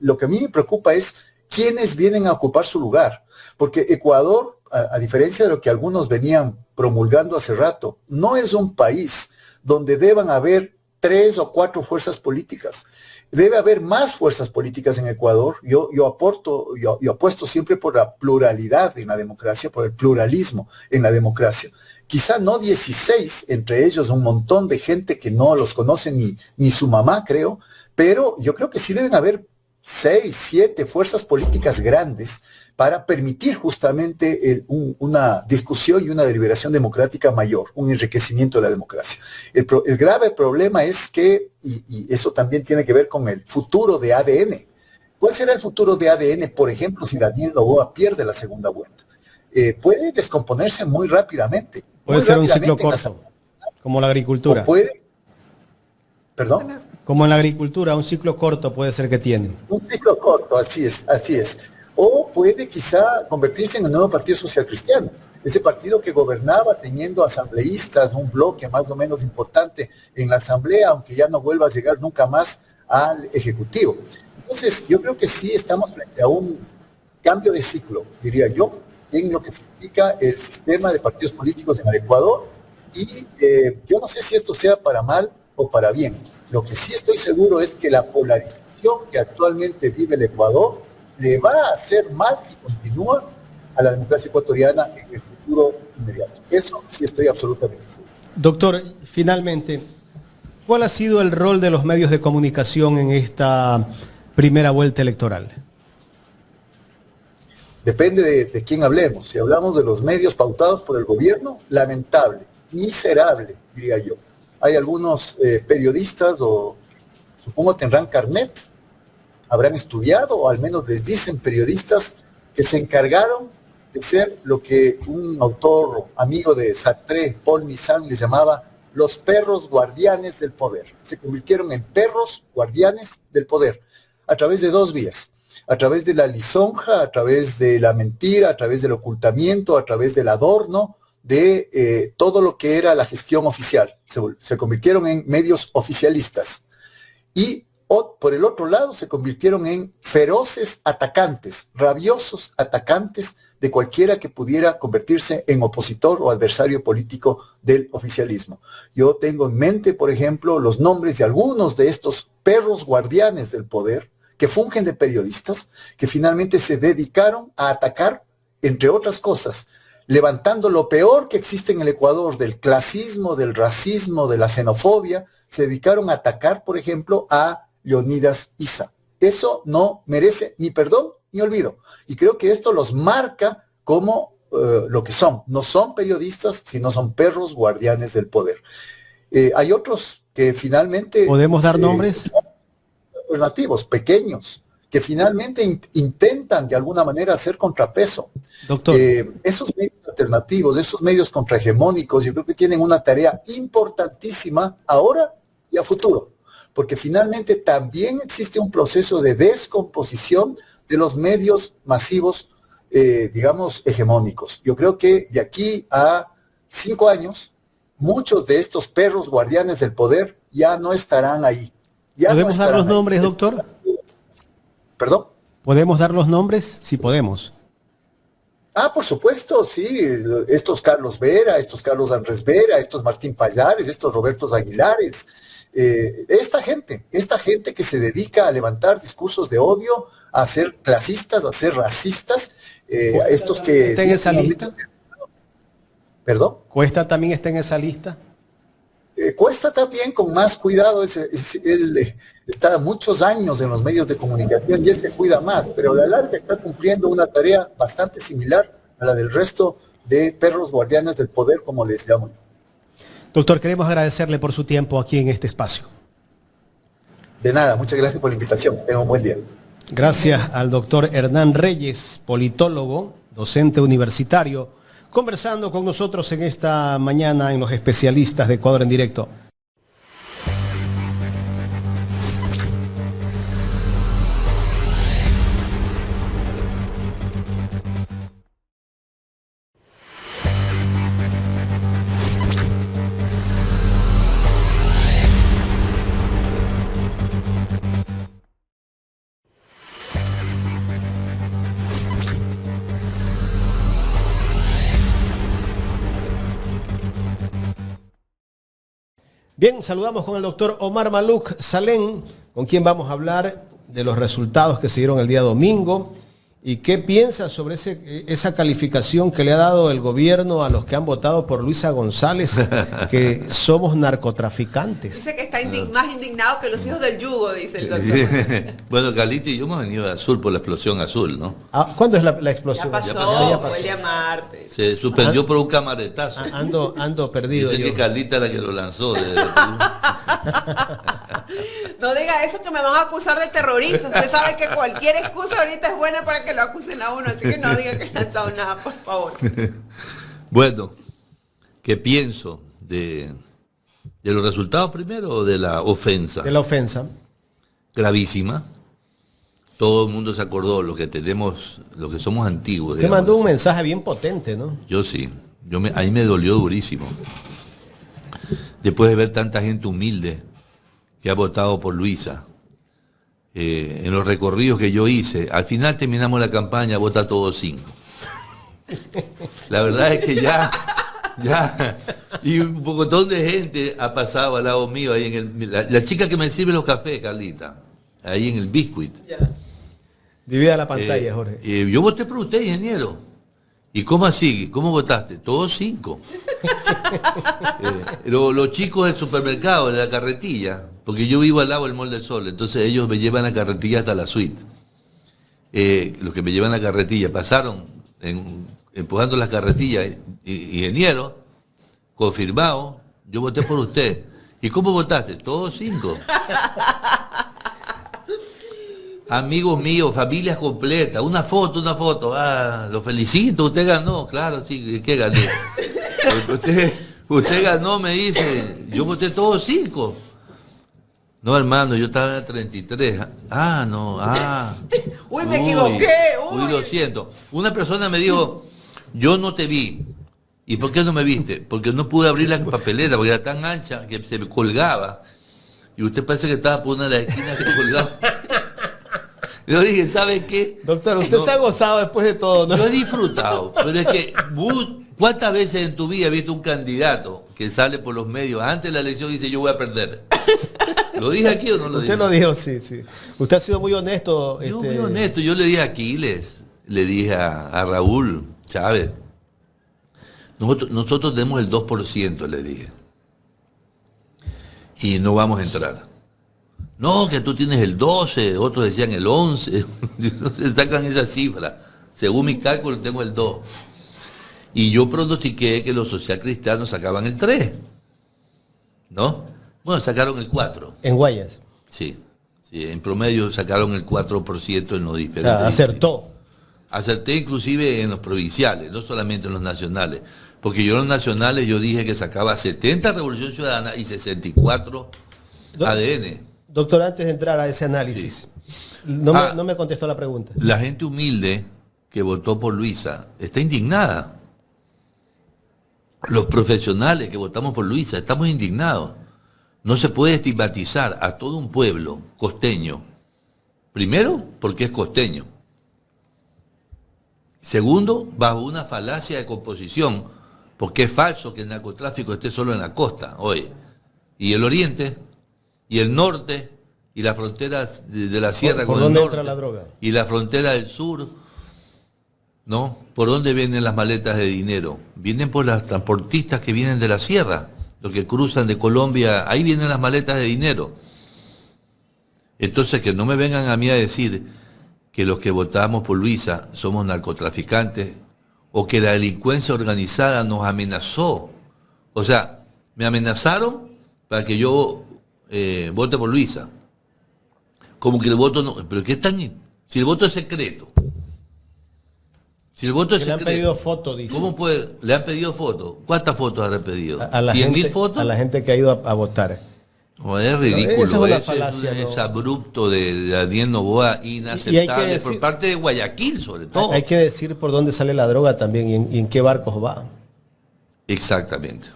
Lo que a mí me preocupa es quiénes vienen a ocupar su lugar, porque Ecuador, a diferencia de lo que algunos venían promulgando hace rato, no es un país donde deban haber 3 o 4 fuerzas políticas. Debe haber más fuerzas políticas en Ecuador. Yo apuesto siempre por la pluralidad en la democracia, por el pluralismo en la democracia. Quizá no 16, entre ellos un montón de gente que no los conoce ni su mamá, creo, pero yo creo que sí deben haber 6, 7 fuerzas políticas grandes para permitir justamente una discusión y una deliberación democrática mayor, un enriquecimiento de la democracia. El grave problema es que, y eso también tiene que ver con el futuro de ADN. ¿Cuál será el futuro de ADN, por ejemplo, si Daniel Noboa pierde la segunda vuelta? Puede descomponerse muy rápidamente. Puede ser un ciclo corto, como la agricultura. ¿Perdón? Como en la agricultura, un ciclo corto puede ser que tienen. Un ciclo corto, así es. O puede quizá convertirse en el nuevo Partido Social Cristiano, ese partido que gobernaba teniendo asambleístas, un bloque más o menos importante en la asamblea, aunque ya no vuelva a llegar nunca más al Ejecutivo. Entonces, yo creo que sí estamos frente a un cambio de ciclo, diría yo, en lo que significa el sistema de partidos políticos en el Ecuador, y yo no sé si esto sea para mal o para bien. Lo que sí estoy seguro es que la polarización que actualmente vive el Ecuador le va a hacer mal si continúa a la democracia ecuatoriana en el futuro inmediato. Eso sí estoy absolutamente seguro. Doctor, finalmente, ¿cuál ha sido el rol de los medios de comunicación en esta primera vuelta electoral? Depende de quién hablemos. Si hablamos de los medios pautados por el gobierno, lamentable, miserable, diría yo. Hay algunos periodistas, o supongo tendrán carnet, habrán estudiado, o al menos les dicen periodistas, que se encargaron de ser lo que un autor amigo de Sartre, Paul Nizan, les llamaba los perros guardianes del poder. Se convirtieron en perros guardianes del poder a través de 2 vías. A través de la lisonja, a través de la mentira, a través del ocultamiento, a través del adorno, de todo lo que era la gestión oficial. Se convirtieron en medios oficialistas. Y por el otro lado se convirtieron en feroces atacantes, rabiosos atacantes de cualquiera que pudiera convertirse en opositor o adversario político del oficialismo. Yo tengo en mente, por ejemplo, los nombres de algunos de estos perros guardianes del poder, que fungen de periodistas, que finalmente se dedicaron a atacar, entre otras cosas, levantando lo peor que existe en el Ecuador, del clasismo, del racismo, de la xenofobia, se dedicaron a atacar, por ejemplo, a Leonidas Issa. Eso no merece ni perdón ni olvido. Y creo que esto los marca como lo que son. No son periodistas, sino son perros guardianes del poder. Hay otros que finalmente... ¿Podemos dar nombres? Alternativos, pequeños, que finalmente intentan de alguna manera hacer contrapeso. Doctor. Esos medios alternativos, esos medios contrahegemónicos, yo creo que tienen una tarea importantísima ahora y a futuro, porque finalmente también existe un proceso de descomposición de los medios masivos, digamos, hegemónicos. Yo creo que de aquí a 5 años, muchos de estos perros guardianes del poder ya no estarán ahí. ¿Podemos dar los nombres, doctor? ¿Perdón? ¿Podemos dar los nombres? Sí, podemos. Por supuesto, sí. Estos Carlos Vera, estos Carlos Andrés Vera, estos Martín Payares, estos Robertos Aguilares. Esta gente que se dedica a levantar discursos de odio, a ser clasistas, a ser racistas, estos que... ¿Está en esa lista? ¿Perdón? ¿Cuesta también está en esa lista? Cuesta también con más cuidado, él está muchos años en los medios de comunicación y él se cuida más, pero a la larga está cumpliendo una tarea bastante similar a la del resto de perros guardianes del poder, como les llamo yo. Doctor, queremos agradecerle por su tiempo aquí en este espacio. De nada, muchas gracias por la invitación. Tenga un buen día. Gracias al doctor Hernán Reyes, politólogo, docente universitario, conversando con nosotros en esta mañana en Los Especialistas de Ecuador en Directo. Bien, saludamos con el doctor Omar Maluk Salem, con quien vamos a hablar de los resultados que se dieron el día domingo y qué piensa sobre esa calificación que le ha dado el gobierno a los que han votado por Luisa González, que somos narcotraficantes. Dice que está más indignado que los hijos del yugo, dice el doctor. Bueno, Carlita y yo hemos venido de azul por la explosión azul, ¿no? ¿Cuándo es la explosión? Ya pasó, fue el día martes. Se suspendió por un camaretazo. Ando perdido. Dice yo. que Carlita es la que lo lanzó. No diga eso que me van a acusar de terrorista. Usted sabe que cualquier excusa ahorita es buena para que lo acusen a uno, así que no diga que he lanzado nada, por favor. Bueno, ¿qué pienso de los resultados primero o de la ofensa? De la ofensa. Gravísima. Todo el mundo se acordó, los que tenemos, los que somos antiguos. Usted mandó un mensaje bien potente, ¿no? Yo sí. Ahí me dolió durísimo. Después de ver tanta gente humilde que ha votado por Luisa, en los recorridos que yo hice, al final terminamos la campaña, vota todos 5. La verdad es que ya, y un pocotón de gente ha pasado al lado mío, ahí la chica que me sirve los cafés, Carlita, ahí en el Biscuit. Divida la pantalla, Jorge. Yo voté por usted, ingeniero. ¿Y cómo así? ¿Cómo votaste? Todos 5. Los chicos del supermercado, de la carretilla, porque yo vivo al lado del Mall del Sol, entonces ellos me llevan la carretilla hasta la suite. Los que me llevan la carretilla pasaron empujando las carretillas. Ingeniero, confirmado, yo voté por usted. ¿Y cómo votaste? Todos 5. Amigos míos, familias completas, una foto. Lo felicito, usted ganó, claro, sí, ¿qué gané? Usted ganó, me dice, yo voté todos 5. No, hermano, yo estaba en el 33. Uy, me equivoqué. Uy, lo siento. Una persona me dijo, yo no te vi. ¿Y por qué no me viste? Porque no pude abrir la papeleta, porque era tan ancha que se me colgaba. Y usted parece que estaba por una de las esquinas que colgaba. Yo dije, ¿sabe qué? Doctor, usted se ha gozado después de todo, ¿no? Yo he disfrutado, pero es que ¿cuántas veces en tu vida has visto un candidato que sale por los medios antes de la elección y dice yo voy a perder? ¿Lo dije aquí o no lo dije? Usted lo dijo, sí. Usted ha sido muy honesto. Yo muy honesto, yo le dije a Aquiles, le dije a Raúl Chávez, nosotros tenemos el 2%, le dije, y no vamos a entrar. No, que tú tienes el 12, otros decían el 11, se sacan esa cifra. Según mi cálculo tengo el 2. Y yo pronostiqué que los socialcristianos sacaban el 3. ¿No? Bueno, sacaron el 4. En Guayas. Sí, en promedio sacaron el 4% en los diferentes. O sea, acertó. Acerté inclusive en los provinciales, no solamente en los nacionales. Porque yo en los nacionales yo dije que sacaba 70 Revolución Ciudadana y 64 ADN. Doctor, antes de entrar a ese análisis, sí. No me contestó la pregunta. La gente humilde que votó por Luisa está indignada. Los profesionales que votamos por Luisa estamos indignados. No se puede estigmatizar a todo un pueblo costeño. Primero, porque es costeño. Segundo, bajo una falacia de composición, porque es falso que el narcotráfico esté solo en la costa, hoy. Y el oriente, y el norte, y la frontera de la sierra con el norte. ¿Por dónde entra la droga? Y la frontera del sur, ¿no? ¿Por dónde vienen las maletas de dinero? Vienen por las transportistas que vienen de la sierra, los que cruzan de Colombia, ahí vienen las maletas de dinero. Entonces, que no me vengan a mí a decir que los que votamos por Luisa somos narcotraficantes o que la delincuencia organizada nos amenazó. O sea, me amenazaron para que yo vote por Luisa. Como que el voto no... Pero ¿qué están? Si el voto es secreto. Si el voto es Que le han secreto, pedido fotos, dice. ¿cómo puede? ¿Le han pedido fotos? ¿Cuántas fotos han pedido? A la 100.000 gente, fotos. a la gente que ha ido a votar. Oh, es ridículo, Esa es una eso falacia, es ¿no? abrupto de Daniel Noboa, inaceptable decir- por parte de Guayaquil, sobre todo. Hay que decir por dónde sale la droga también y en qué barcos va. Exactamente.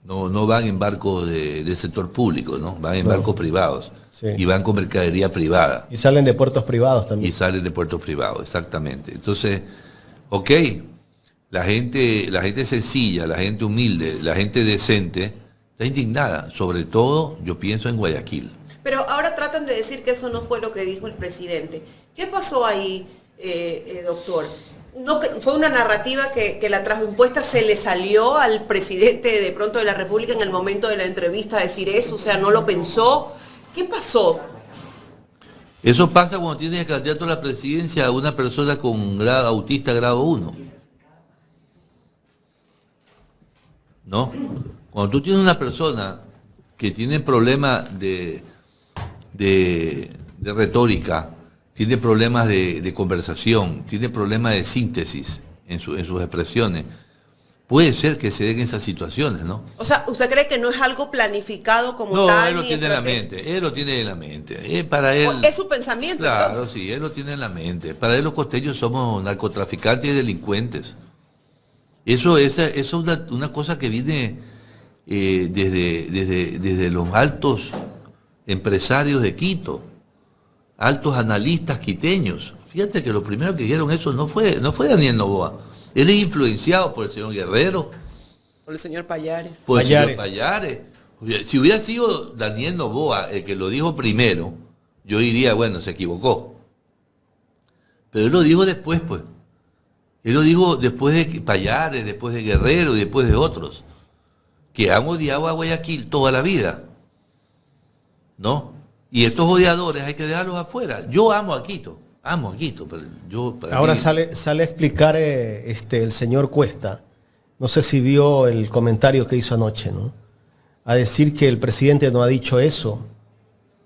No van en barcos del sector público, ¿no? Van en barcos privados. Sí. Y van con mercadería privada. Y salen de puertos privados Y también. salen de puertos privados, exactamente. Entonces, ok, la gente sencilla, la gente humilde, la gente decente, está indignada. Sobre todo, yo pienso en Guayaquil. Pero ahora tratan de decir que eso no fue lo que dijo el presidente. ¿Qué pasó ahí, doctor? No, fue una narrativa que la trajo impuesta, se le salió al presidente de pronto de la República en el momento de la entrevista a decir eso, o sea, no lo pensó. ¿Qué pasó? Eso pasa cuando tienes candidato a la presidencia a una persona con autista grado 1. ¿No? Cuando tú tienes una persona que tiene problemas de retórica, tiene problemas de conversación, tiene problemas de síntesis en sus expresiones, puede ser que se den esas situaciones, ¿no? O sea, ¿usted cree que no es algo planificado como No, tal? él lo ni tiene en la estratégico? mente, él lo tiene en la mente. Para él, ¿Es su pensamiento claro, entonces? sí, él lo tiene en la mente. Para él los costeños somos narcotraficantes y delincuentes. Esa es una cosa que viene desde los altos empresarios de Quito, altos analistas quiteños. Fíjate que lo primero que dijeron eso no fue Daniel Noboa. Él es influenciado por el señor Guerrero, Por el señor Payares. por el Payares. señor Payares. Si hubiera sido Daniel Noboa el que lo dijo primero, yo diría, bueno, se equivocó. Pero él lo dijo después, pues. Él lo dijo después de Payares, después de Guerrero y después de otros, que han odiado a Guayaquil toda la vida. ¿No? Y estos odiadores hay que dejarlos afuera. Yo amo a Quito, pero para Ahora mí- sale a explicar el señor Cuesta, no sé si vio el comentario que hizo anoche, ¿no? A decir que el presidente no ha dicho eso.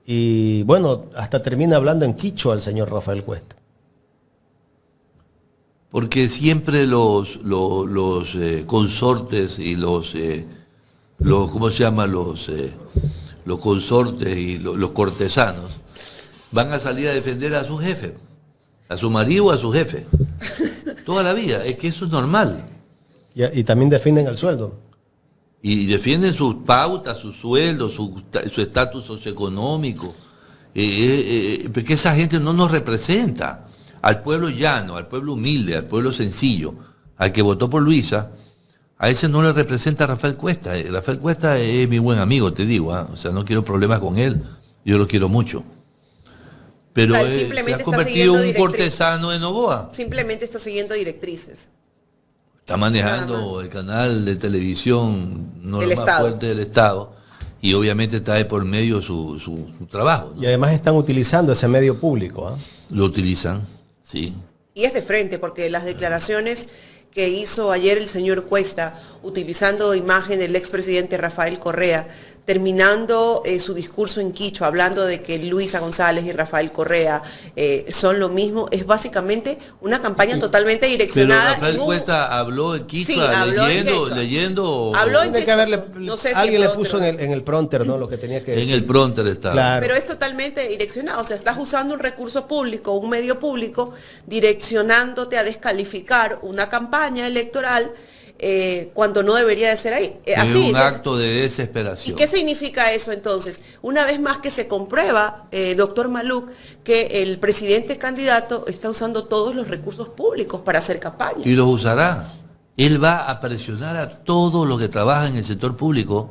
Y bueno, hasta termina hablando en quichua el señor Rafael Cuesta. Porque siempre los consortes y los ¿cómo se llama? Los consortes y los cortesanos van a salir a defender a su jefe, a su marido o a su jefe. Toda la vida, es que eso es normal. Y también defienden el sueldo. Y defienden sus pautas, sus sueldos, su estatus socioeconómico. Porque esa gente no nos representa. Al pueblo llano, al pueblo humilde, al pueblo sencillo, al que votó por Luisa, a ese no le representa a Rafael Cuesta. Rafael Cuesta es mi buen amigo, te digo. O sea, no quiero problemas con él. Yo lo quiero mucho. Pero Él se simplemente ha está convertido siguiendo en un directrices. cortesano de Noboa. Simplemente está siguiendo directrices. Está Nada manejando más. el canal de televisión, no Del lo más Estado. fuerte del Estado, y obviamente está de por medio su trabajo, ¿no? Y además están utilizando ese medio público. ¿Ah? Lo utilizan, sí. Y es de frente, porque las declaraciones que hizo ayer el señor Cuesta, utilizando imagen del expresidente Rafael Correa, terminando su discurso en quichua, hablando de que Luisa González y Rafael Correa son lo mismo, es básicamente una campaña totalmente Pero direccionada. Rafael en un- Cuesta habló en Sí, quichua, habló en quechua. leyendo. Habló en Tiene que haberle, No sé si alguien en le otro. puso en el prompter, ¿no? Lo que tenía que decir. En el pronter estaba. Claro. Pero es totalmente direccionado, o sea, estás usando un recurso público, un medio público, direccionándote a descalificar una campaña electoral cuando no debería de ser ahí. Es Así. un Entonces, acto de ¿y desesperación. qué significa eso entonces? Una vez más que se comprueba, doctor Maluk, que el presidente candidato está usando todos los recursos públicos para hacer campaña. Y los usará. Él va a presionar a todos los que trabajan en el sector público,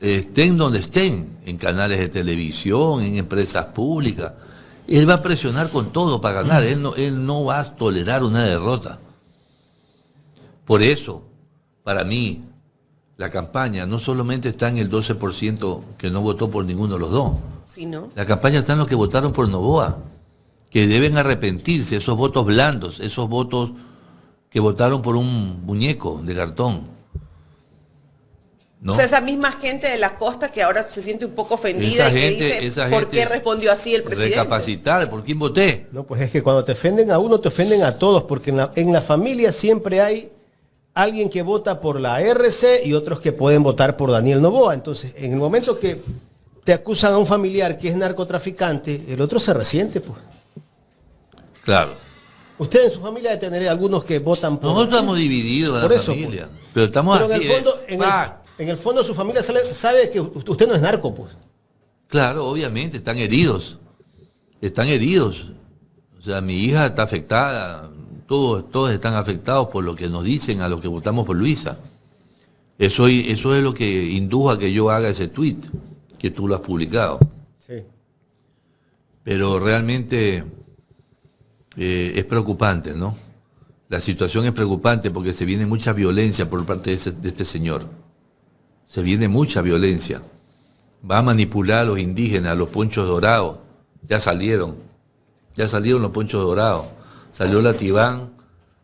estén donde estén, en canales de televisión, en empresas públicas. Él va a presionar con todo para ganar. Él no va a tolerar una derrota. Por eso, para mí, la campaña no solamente está en el 12% que no votó por ninguno de los dos. ¿Sí, no? La campaña está en los que votaron por Noboa, que deben arrepentirse, esos votos blandos, esos votos que votaron por un muñeco de cartón. ¿no? O sea, esa misma gente de la costa que ahora se siente un poco ofendida esa ¿por qué gente respondió así el presidente? Recapacitar, ¿por quién voté? No, pues es que cuando te ofenden a uno, te ofenden a todos, porque en la familia siempre hay alguien que vota por la RC y otros que pueden votar por Daniel Noboa. Entonces, en el momento que te acusan a un familiar que es narcotraficante, el otro se resiente, pues. Claro. Usted en su familia debe tener algunos que votan por... Nosotros estamos divididos en por la eso, familia. pues. Pero estamos Pero así. en el fondo su familia sabe que usted no es narco, pues. Claro, obviamente, están heridos. Están heridos. O sea, mi hija está afectada. Todos están afectados por lo que nos dicen a los que votamos por Luisa. Eso es lo que indujo a que yo haga ese tweet que tú lo has publicado. Sí. Pero realmente es preocupante, ¿no? La situación es preocupante porque se viene mucha violencia por parte de este señor. Se viene mucha violencia. Va a manipular a los indígenas, los ponchos dorados. Ya salieron los ponchos dorados. Salió la Tibán,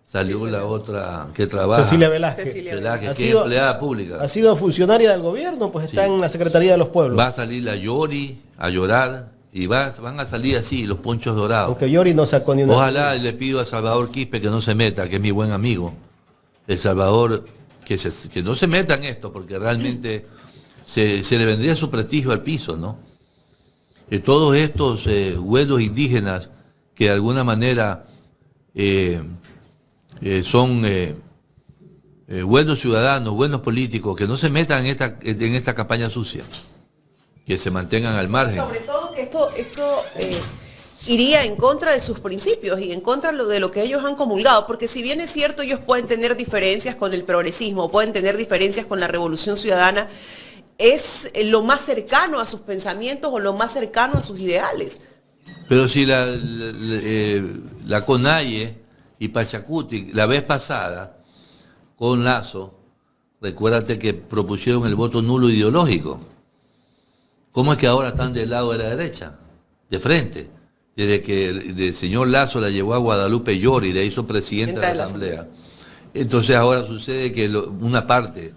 salió la otra que trabaja. Cecilia Velázquez. Velázquez, que es empleada pública. Ha sido funcionaria del gobierno, pues está en la Secretaría de los Pueblos. Va a salir la Yori a llorar y van a salir así los ponchos dorados. Aunque Yori no sacó ni una... Ojalá le pido a Salvador Quispe que no se meta, que es mi buen amigo. El Salvador, que no se meta en esto, porque realmente se le vendría su prestigio al piso, ¿no? Todos estos huellos indígenas que de alguna manera son buenos ciudadanos, buenos políticos, que no se metan en esta campaña sucia, que se mantengan al margen. Sobre todo que esto iría en contra de sus principios y en contra de lo que ellos han comulgado, porque si bien es cierto, ellos pueden tener diferencias con el progresismo, pueden tener diferencias con la Revolución Ciudadana, es lo más cercano a sus pensamientos o lo más cercano a sus ideales. Pero si la CONAIE y Pachacuti, la vez pasada, con Lazo, recuérdate que propusieron el voto nulo ideológico. ¿Cómo es que ahora están del lado de la derecha? De frente. Desde que el señor Lazo la llevó a Guadalupe Llori y la hizo presidenta de la Asamblea. Entonces ahora sucede que una parte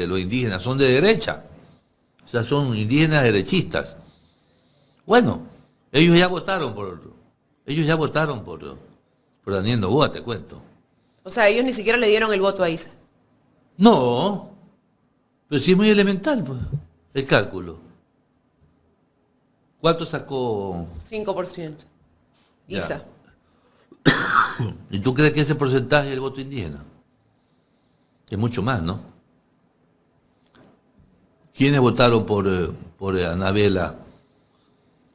de los indígenas son de derecha. O sea, son indígenas derechistas. Bueno, ellos ya votaron por Daniel Noboa, te cuento. O sea, ellos ni siquiera le dieron el voto a Isa. No, pero sí es muy elemental, pues, el cálculo. ¿Cuánto sacó? 5%. Isa. ¿Y tú crees que ese porcentaje es el voto indígena? Es mucho más, ¿no? ¿Quiénes votaron por Anabela?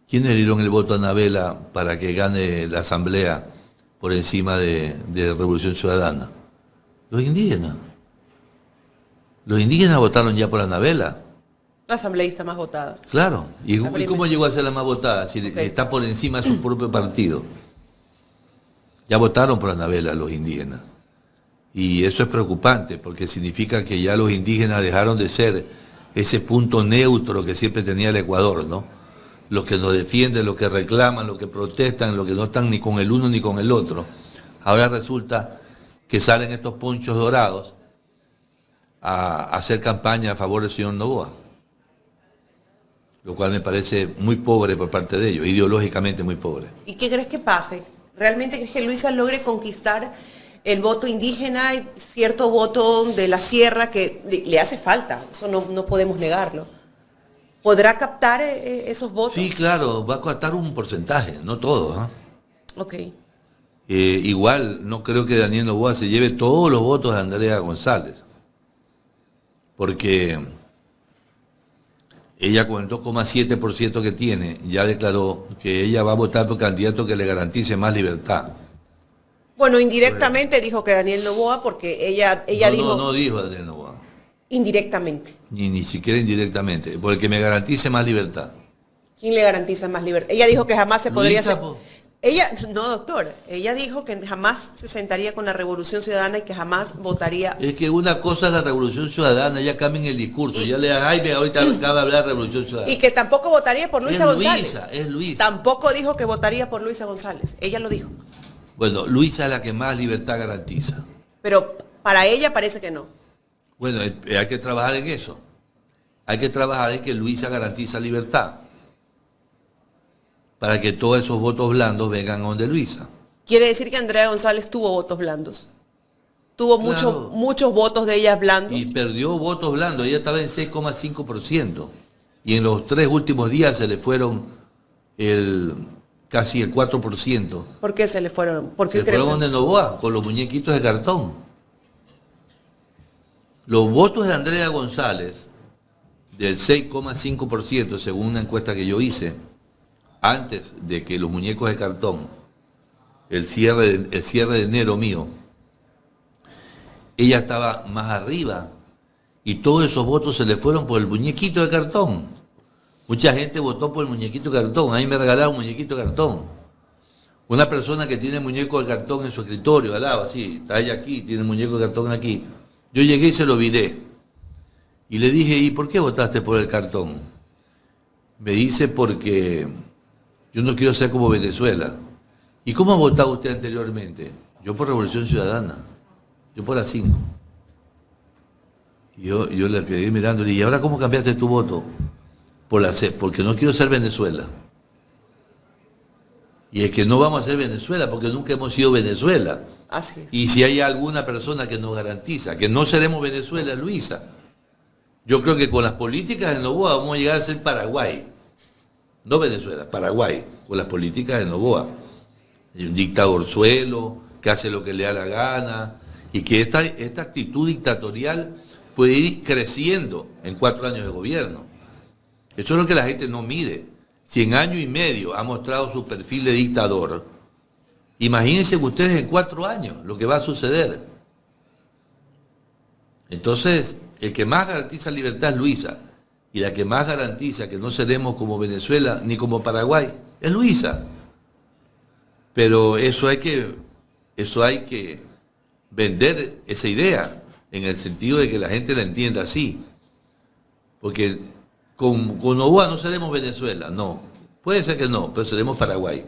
¿Quiénes dieron el voto a Anabela para que gane la Asamblea por encima de Revolución Ciudadana? Los indígenas. Los indígenas votaron ya por Anabela. La asambleísta más votada. Claro. ¿Y cómo llegó a ser la más votada? Si está por encima de su propio partido. Ya votaron por Anabela los indígenas. Y eso es preocupante porque significa que ya los indígenas dejaron de ser ese punto neutro que siempre tenía el Ecuador, ¿no? Los que nos defienden, los que reclaman, los que protestan, los que no están ni con el uno ni con el otro. Ahora resulta que salen estos ponchos dorados a hacer campaña a favor del señor Noboa. Lo cual me parece muy pobre por parte de ellos, ideológicamente muy pobre. ¿Y qué crees que pase? ¿Realmente crees que Luisa logre conquistar el voto indígena y cierto voto de la sierra que le hace falta? Eso no podemos negarlo. ¿Podrá captar esos votos? Sí, claro, va a captar un porcentaje, no todo. Ok. Igual no creo que Daniel Noboa se lleve todos los votos de Andrea González, porque ella con el 2,7% que tiene ya declaró que ella va a votar por candidato que le garantice más libertad. Bueno, indirectamente dijo que Daniel Noboa porque ella dijo... No dijo Daniel Noboa. Indirectamente. Ni siquiera indirectamente, porque me garantice más libertad. ¿Quién le garantiza más libertad? Ella dijo que jamás se podría Luisa, hacer... No, doctor. Ella dijo que jamás se sentaría con la Revolución Ciudadana y que jamás votaría... Es que una cosa es la Revolución Ciudadana, ya cambien el discurso, ya le hagan, ay, ahorita acaba de hablar de Revolución Ciudadana. Y que tampoco votaría por Luisa González. Es Luisa. Tampoco dijo que votaría por Luisa González. Ella lo dijo. Bueno, Luisa es la que más libertad garantiza. Pero para ella parece que no. Bueno, hay que trabajar en eso. hay que trabajar en que Luisa garantiza libertad, para que todos esos votos blandos vengan a donde Luisa. Quiere decir que Andrea González tuvo votos blandos. Tuvo Claro. muchos votos de ellas blandos. Y perdió votos blandos, ella estaba en 6,5%. Y en los 3 últimos días se le fueron casi el 4%. ¿Por qué se le fueron? ¿Por qué Se crees? fueron de Novoa con los muñequitos de cartón. Los votos de Andrea González, del 6,5%, según una encuesta que yo hice, antes de que los muñecos de cartón, el cierre de enero mío, ella estaba más arriba y todos esos votos se le fueron por el muñequito de cartón. Mucha gente votó por el muñequito de cartón, a mí me regalaron un muñequito de cartón. Una persona que tiene muñeco de cartón en su escritorio, al lado, así, está ella aquí, tiene muñeco de cartón aquí. Yo llegué y se lo viré. Y le dije, ¿y por qué votaste por el cartón? Me dice, porque yo no quiero ser como Venezuela. ¿Y cómo ha votado usted anteriormente? Yo por Revolución Ciudadana. Yo por las 5. Y yo le quedé mirando y le dije, ¿y ahora cómo cambiaste tu voto? Por la C, porque no quiero ser Venezuela. Y es que no vamos a ser Venezuela porque nunca hemos sido Venezuela. Así es. Y si hay alguna persona que nos garantiza que no seremos Venezuela, Luisa. Yo creo que con las políticas de Noboa vamos a llegar a ser Paraguay. No Venezuela, Paraguay, con las políticas de Noboa. Un dictadorzuelo que hace lo que le da la gana y que esta actitud dictatorial puede ir creciendo en 4 años de gobierno. Eso es lo que la gente no mide. Si en año y medio ha mostrado su perfil de dictador, imagínense ustedes en 4 años lo que va a suceder. Entonces, el que más garantiza libertad es Luisa, y la que más garantiza que no seremos como Venezuela ni como Paraguay es Luisa. Pero eso hay que vender esa idea, en el sentido de que la gente la entienda así. Porque con Noboa no seremos Venezuela, no. Puede ser que no, pero seremos Paraguay.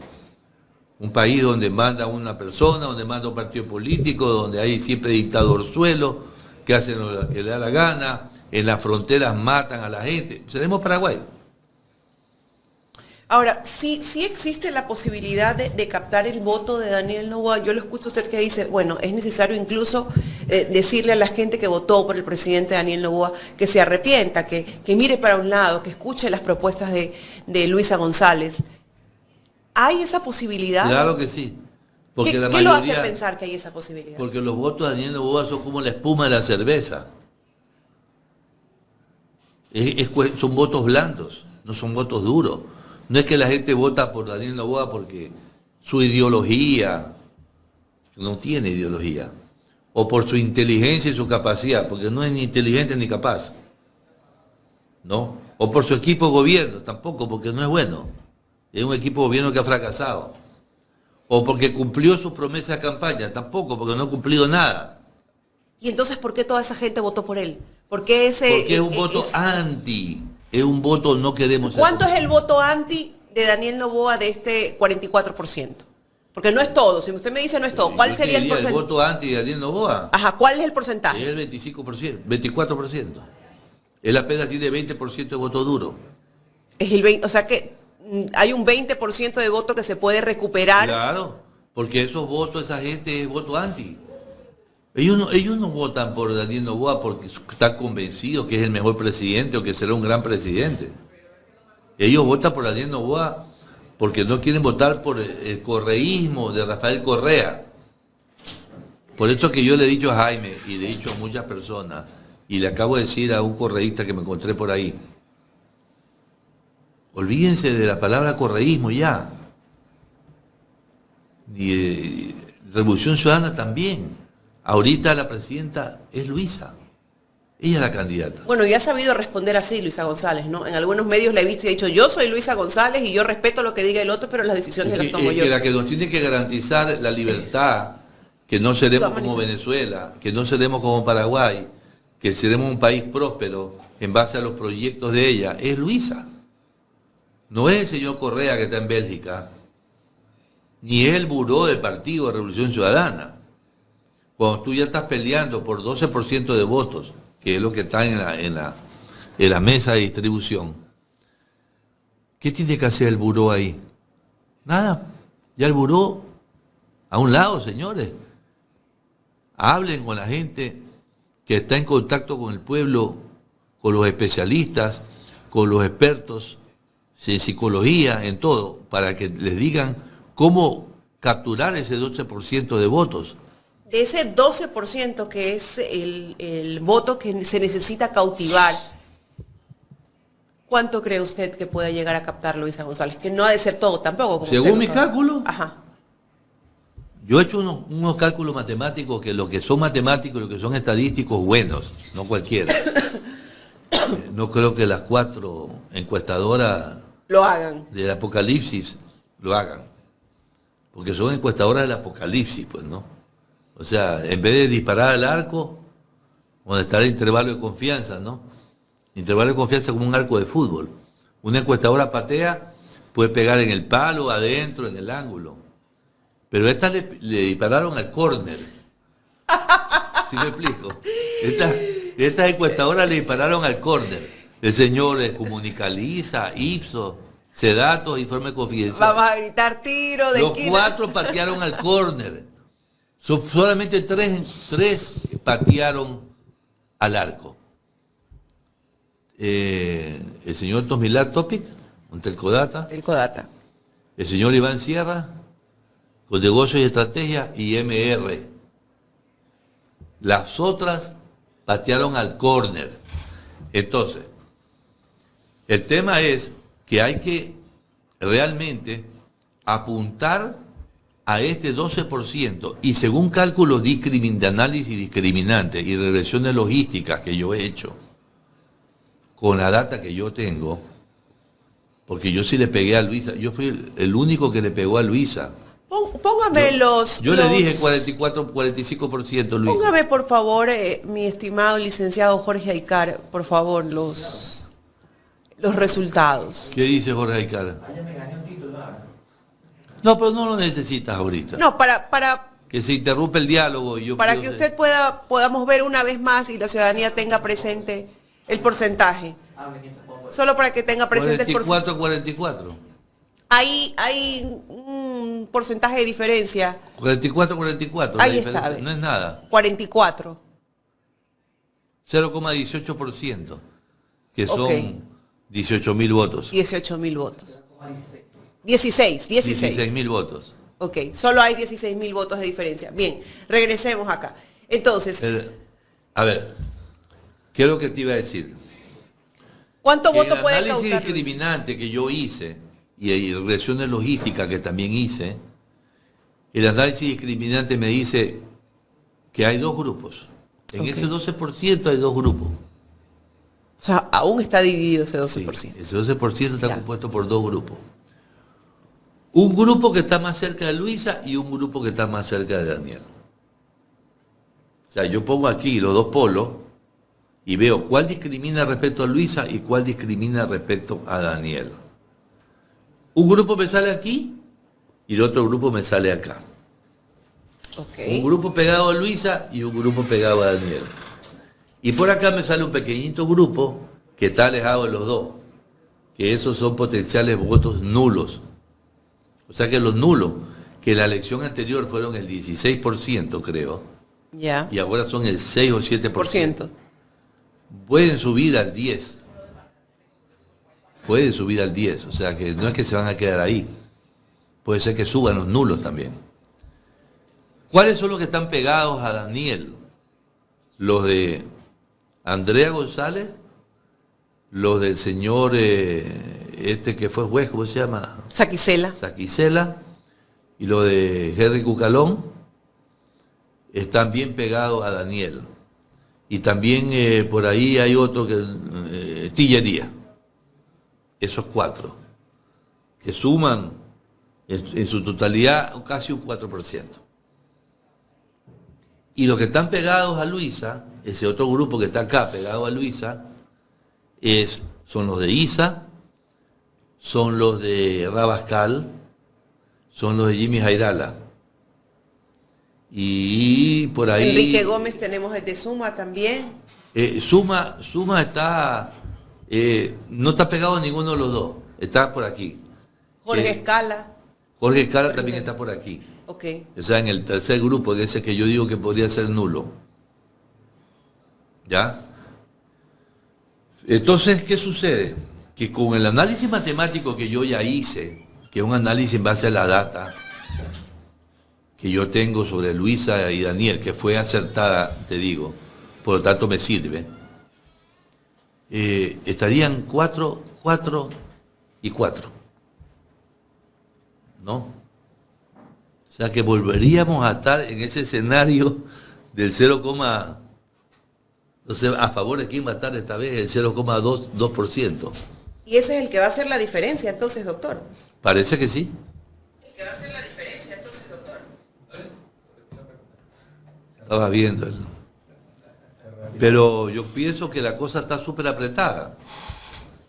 Un país donde manda una persona, donde manda un partido político, donde hay siempre dictadorzuelos que hacen lo que le da la gana, en las fronteras matan a la gente. Seremos Paraguay. Ahora, sí existe la posibilidad de captar el voto de Daniel Noboa. Yo lo escucho a usted que dice, bueno, es necesario incluso decirle a la gente que votó por el presidente Daniel Noboa que se arrepienta, que mire para un lado, que escuche las propuestas de Luisa González. ¿Hay esa posibilidad? Claro que sí. Porque ¿Qué la lo mayoría, hace pensar que hay esa posibilidad? Porque los votos de Daniel Noboa son como la espuma de la cerveza. Son votos blandos, no son votos duros. No es que la gente vota por Daniel Noboa porque su ideología, no tiene ideología, o por su inteligencia y su capacidad, porque no es ni inteligente ni capaz, ¿no? O por su equipo de gobierno, tampoco, porque no es bueno. Es un equipo de gobierno que ha fracasado. O porque cumplió sus promesas de campaña, tampoco, porque no ha cumplido nada. ¿Y entonces por qué toda esa gente votó por él? Porque es un voto anti, es un voto no queremos. ¿Cuánto es el voto anti de Daniel Noboa de este 44%? Porque no es todo, si usted me dice no es todo, ¿cuál sería el porcentaje? El voto anti de Daniel Noboa. Ajá, ¿cuál es el porcentaje? Es el 25%, 24%. Él apenas tiene 20% de voto duro. Es el 20, o sea que hay un 20% de voto que se puede recuperar. Claro, porque esos votos, esa gente es voto anti. Ellos no votan por Daniel Noboa porque están convencidos que es el mejor presidente o que será un gran presidente. Ellos votan por Daniel Noboa porque no quieren votar por el correísmo de Rafael Correa. Por eso que yo le he dicho a Jaime y le he dicho a muchas personas, y le acabo de decir a un correísta que me encontré por ahí, olvídense de la palabra correísmo ya. Y Revolución Ciudadana también. Ahorita la presidenta es Luisa. Ella es la candidata. Bueno, y ha sabido responder así Luisa González, ¿no? En algunos medios la he visto y ha dicho, yo soy Luisa González y yo respeto lo que diga el otro, pero las decisiones las tomo yo. Que la que nos tiene que garantizar la libertad, que no seremos como Venezuela, que no seremos como Paraguay, que seremos un país próspero en base a los proyectos de ella, es Luisa. No es el señor Correa que está en Bélgica, ni es el buró del Partido de Revolución Ciudadana. Cuando tú ya estás peleando por 12% de votos, que es lo que está en en la mesa de distribución. ¿Qué tiene que hacer el buró ahí? Nada. Ya el buró a un lado, señores. Hablen con la gente que está en contacto con el pueblo, con los especialistas, con los expertos en psicología, en todo, para que les digan cómo capturar ese 12% de votos. De ese 12% que es el voto que se necesita cautivar, ¿cuánto cree usted que puede llegar a captar Luisa González? Que no ha de ser todo tampoco. Como Según mis cálculos, ajá. Yo he hecho unos cálculos matemáticos, que lo que son matemáticos, lo que son estadísticos buenos, no cualquiera. No creo que las 4 encuestadoras Lo hagan. del apocalipsis lo hagan. Porque son encuestadoras del apocalipsis, pues, ¿no? O sea, en vez de disparar al arco, donde está el intervalo de confianza, ¿no? Intervalo de confianza como un arco de fútbol. Una encuestadora patea, puede pegar en el palo, adentro, en el ángulo. Pero estas le dispararon al córner. ¿Sí me explico? Estas encuestadoras le dispararon al córner. El señor Comunicaliza, Ipsos, Sedatos, Informe Confidencial. Vamos a gritar tiro de Los esquina. 4 patearon al córner. Solamente 3 patearon al arco. El señor Tosmilar Topic, Montelcodata. El Codata. El señor Iván Sierra, con negocios y estrategia, y MR. Las otras patearon al córner. Entonces, el tema es que hay que realmente apuntar a este 12%, y según cálculos de análisis discriminantes y regresiones logísticas que yo he hecho, con la data que yo tengo, porque yo sí le pegué a Luisa, yo fui el único que le pegó a Luisa. Póngame Yo le dije 44, 45%, Luisa. Póngame, por favor, mi estimado licenciado Jorge Aycar, por favor, los resultados. ¿Qué dice Jorge Aycara? No, pero no lo necesitas ahorita. No, para Que se interrumpe el diálogo. Y yo que usted podamos ver una vez más y la ciudadanía tenga presente el porcentaje. Solo para que tenga presente el porcentaje. 44 a 44. Hay un porcentaje de diferencia. 44 a 44. Ahí la está, diferencia ve. no es nada. 44. 0,18%. Que son Ok. 18.000 votos. 18.000 votos. 16. 16.000 votos. Ok, solo hay 16.000 votos de diferencia. Bien, regresemos acá. Entonces, A ver, ¿qué es lo que te iba a decir? ¿cuánto voto El puede análisis causar? discriminante que yo hice y regresiones logísticas que también hice, el análisis discriminante me dice que hay 2 grupos. En Ok. ese 12% hay 2 grupos. O sea, aún está dividido ese 12%. Sí, ese 12% está Ya. compuesto por 2 grupos. Un grupo que está más cerca de Luisa y un grupo que está más cerca de Daniel. O sea, yo pongo aquí los 2 polos y veo cuál discrimina respecto a Luisa y cuál discrimina respecto a Daniel. Un grupo me sale aquí y el otro grupo me sale acá. Un Ok. grupo pegado a Luisa y un grupo pegado a Daniel. Y por acá me sale un pequeñito grupo que está alejado de los dos, que esos son potenciales votos nulos. O sea que los nulos, que en la elección anterior fueron el 16%, creo, Ya. y ahora son el 6 o 7%. Por ciento. Pueden subir al 10. Pueden subir al 10, o sea que no es que se van a quedar ahí. Puede ser que suban los nulos también. ¿Cuáles son los que están pegados a Daniel? Los de Andrea González, los del señor que fue juez, ¿cómo se llama? Saquicela. Saquicela, y los de Henry Cucalón están bien pegados a Daniel. Y también por ahí hay otro que Tillería. Esos 4, que suman en su totalidad casi un 4%. Y los que están pegados a Luisa, ese otro grupo que está acá pegado a Luisa, son los de Isa, son los de Rabascal, son los de Jimmy Jairala. Y por ahí... Enrique Gómez tenemos el de Suma también. Suma está No está pegado a ninguno de los dos, está por aquí. Jorge Escala. Jorge Escala también está por aquí. Ok. O sea, en el tercer grupo de ese que yo digo que podría ser nulo. ¿Ya? Entonces, ¿qué sucede? Que con el análisis matemático que yo ya hice, que es un análisis en base a la data que yo tengo sobre Luisa y Daniel, que fue acertada, te digo, por lo tanto me sirve, estarían 4, 4 y 4. ¿No? O sea que volveríamos a estar en ese escenario del 0, entonces, ¿a favor de quién va a estar esta vez? El 0,2%. Y ese es el que va a hacer la diferencia, entonces, doctor. Parece que sí. El que va a hacer la diferencia, entonces, doctor. Estaba viendo. Pero yo pienso que la cosa está súper apretada.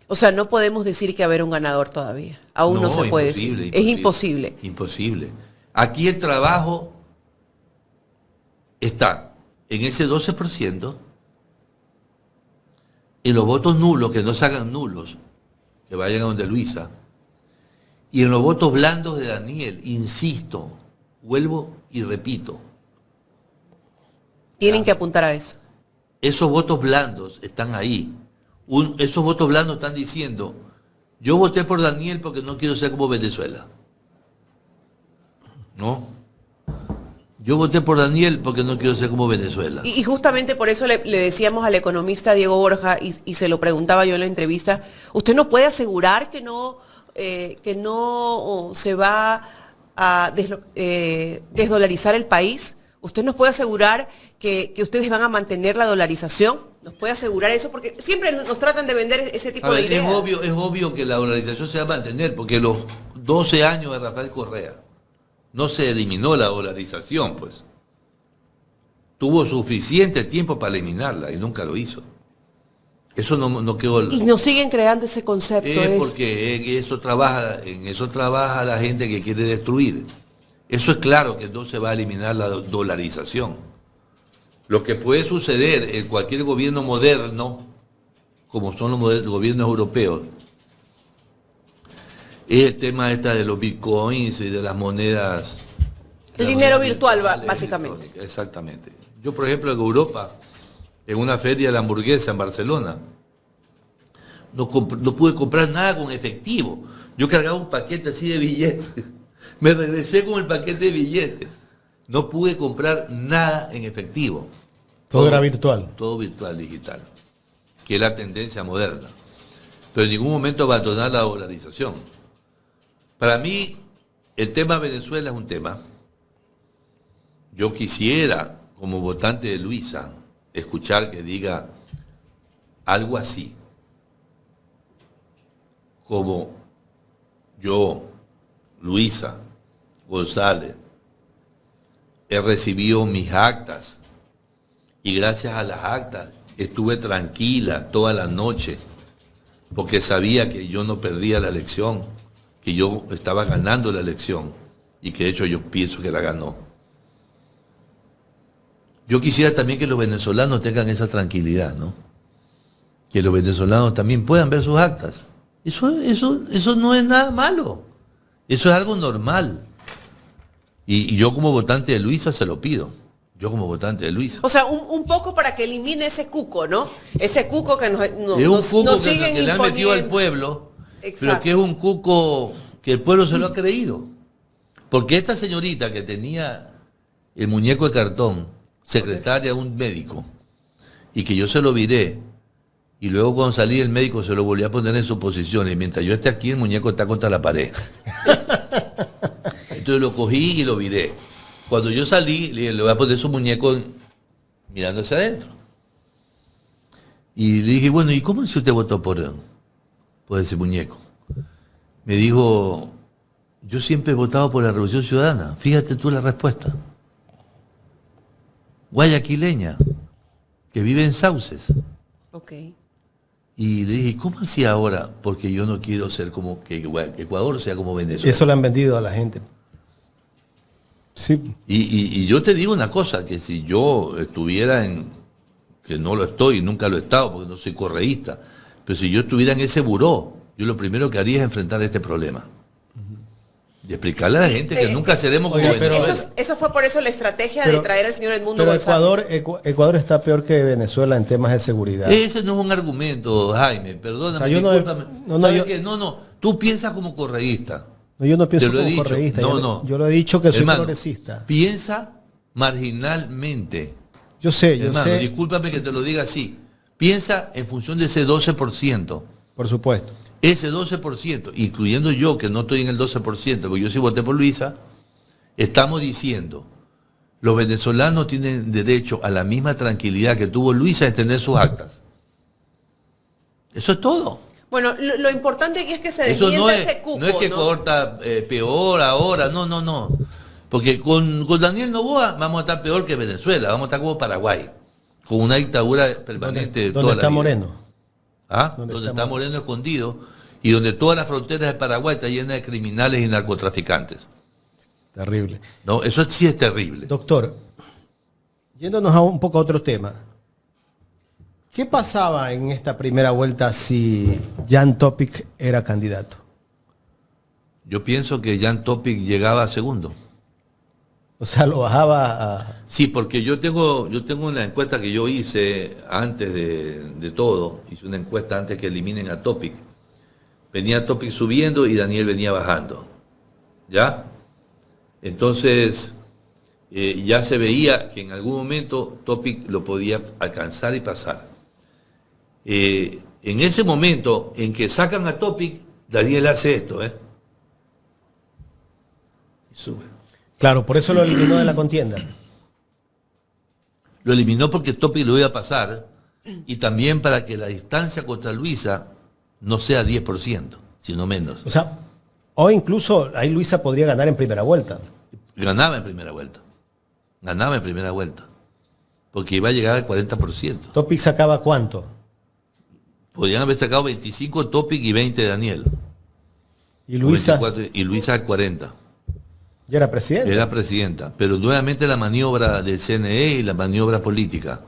O sea, no podemos decir que haber un ganador todavía. Aún no se puede decir. Es imposible. Imposible. Aquí el trabajo está en ese 12%, en los votos nulos, que no se hagan nulos, que vayan a donde Luisa, y en los votos blandos de Daniel, insisto, vuelvo y repito. Tienen que apuntar a eso. Esos votos blandos están ahí. Esos votos blandos están diciendo, yo voté por Daniel porque no quiero ser como Venezuela. ¿No? Yo voté por Daniel porque no quiero ser como Venezuela. Y justamente por eso le decíamos al economista Diego Borja, y se lo preguntaba yo en la entrevista, ¿usted no puede asegurar que no se va a desdolarizar el país? ¿Usted nos puede asegurar que ustedes van a mantener la dolarización? ¿Nos puede asegurar eso? Porque siempre nos tratan de vender ese tipo de ideas. Es obvio que la dolarización se va a mantener, porque los 12 años de Rafael Correa no se eliminó la dolarización, pues. Tuvo suficiente tiempo para eliminarla y nunca lo hizo. Eso no quedó... Y nos siguen creando ese concepto. Porque en eso trabaja la gente que quiere destruir. Eso es claro que no se va a eliminar la dolarización. Lo que puede suceder en cualquier gobierno moderno, como son los gobiernos europeos, es el tema de los bitcoins y de las monedas. El dinero virtual, básicamente. Exactamente. Yo, por ejemplo, en Europa, en una feria de la hamburguesa en Barcelona, no pude comprar nada con efectivo. Yo cargaba un paquete así de billetes. Me regresé con el paquete de billetes. No pude comprar nada en efectivo. Todo era virtual. Todo virtual, digital. Que es la tendencia moderna. Pero en ningún momento abandonar la dolarización. Para mí, el tema Venezuela es un tema. Yo quisiera, como votante de Luisa, escuchar que diga algo así. Como yo, Luisa González, he recibido mis actas y gracias a las actas estuve tranquila toda la noche porque sabía que yo no perdía la elección, que yo estaba ganando la elección y que de hecho yo pienso que la ganó. Yo quisiera también que los venezolanos tengan esa tranquilidad, ¿no? Que los venezolanos también puedan ver sus actas. Eso no es nada malo. Eso es algo normal. Y yo como votante de Luisa se lo pido. Yo como votante de Luisa. O sea, un poco para que elimine ese cuco, ¿no? Ese cuco que nos es un cuco nos que siguen le han metido al pueblo, pero que es un cuco que el pueblo se lo ha creído. Porque esta señorita que tenía el muñeco de cartón, secretaria de un médico, y que yo se lo viré, y luego cuando salí el médico se lo volví a poner en su posición, y mientras yo esté aquí el muñeco está contra la pared. Entonces lo cogí y lo viré. Cuando yo salí, le voy a poner su muñeco mirando hacia adentro. Y le dije, bueno, ¿y cómo si usted votó por ese muñeco? Me dijo, yo siempre he votado por la Revolución Ciudadana. Fíjate tú la respuesta. Guayaquileña, que vive en Sauces. Ok. Y le dije, ¿cómo así ahora? Porque yo no quiero ser como que Ecuador sea como Venezuela. Eso le han vendido a la gente. Sí. Y yo te digo una cosa, que si yo estuviera que no lo estoy, nunca lo he estado, porque no soy correísta, Pero si yo estuviera en ese buró, yo lo primero que haría es enfrentar este problema. Y explicarle a la gente que nunca seremos como Oiga, pero- Venezuela. Eso fue por eso la estrategia de traer al señor Edmundo Pero González. Ecuador está peor que Venezuela en temas de seguridad. Ese no es un argumento, Jaime, perdóname, O sea, yo no- discúlpame. no, ¿Sabes yo- qué? No, tú piensas como correísta. No, yo no pienso Te lo he como dicho. correísta. No. Yo lo he dicho que soy Hermano, progresista. Piensa marginalmente. Yo sé, Hermano, discúlpame que te lo diga así. Piensa en función de ese 12%. por supuesto. Ese 12%, incluyendo yo, que no estoy en el 12%, porque yo sí voté por Luisa, estamos diciendo, los venezolanos tienen derecho a la misma tranquilidad que tuvo Luisa en tener sus actas. Eso es todo. Bueno, lo importante aquí es que se Eso desmienta ese cupo, no es que Ecuador está peor ahora, no. Porque con Daniel Noboa vamos a estar peor que Venezuela, vamos a estar como Paraguay, con una dictadura permanente ¿Dónde toda la está vida. Moreno? ¿Ah? ¿Dónde Donde está está Moreno escondido y donde todas las fronteras de Paraguay está llena de criminales y narcotraficantes. Terrible. No, eso sí es terrible. Doctor, yéndonos un poco a otro tema. ¿Qué pasaba en esta primera vuelta si Jan Topic era candidato? Yo pienso que Jan Topic llegaba a segundo. O sea, lo bajaba a... Sí, porque yo tengo una encuesta que yo hice antes de todo, hice una encuesta antes que eliminen a Topic. Venía Topic subiendo y Daniel venía bajando. ¿Ya? Entonces, ya se veía que en algún momento Topic lo podía alcanzar y pasar. En ese momento en que sacan a Topic, Daniel hace esto, y sube. Claro, por eso lo eliminó de la contienda. Lo eliminó porque Topic lo iba a pasar y también para que la distancia contra Luisa no sea 10%, sino menos. O sea, o incluso ahí Luisa podría ganar en primera vuelta. Ganaba en primera vuelta. Porque iba a llegar al 40%. Topic sacaba ¿cuánto? Podrían haber sacado 25 Topic y 20 Daniel. Y Luisa 24, y Luisa al 40. ya era presidente. Era presidenta. Pero nuevamente la maniobra del CNE y la maniobra política.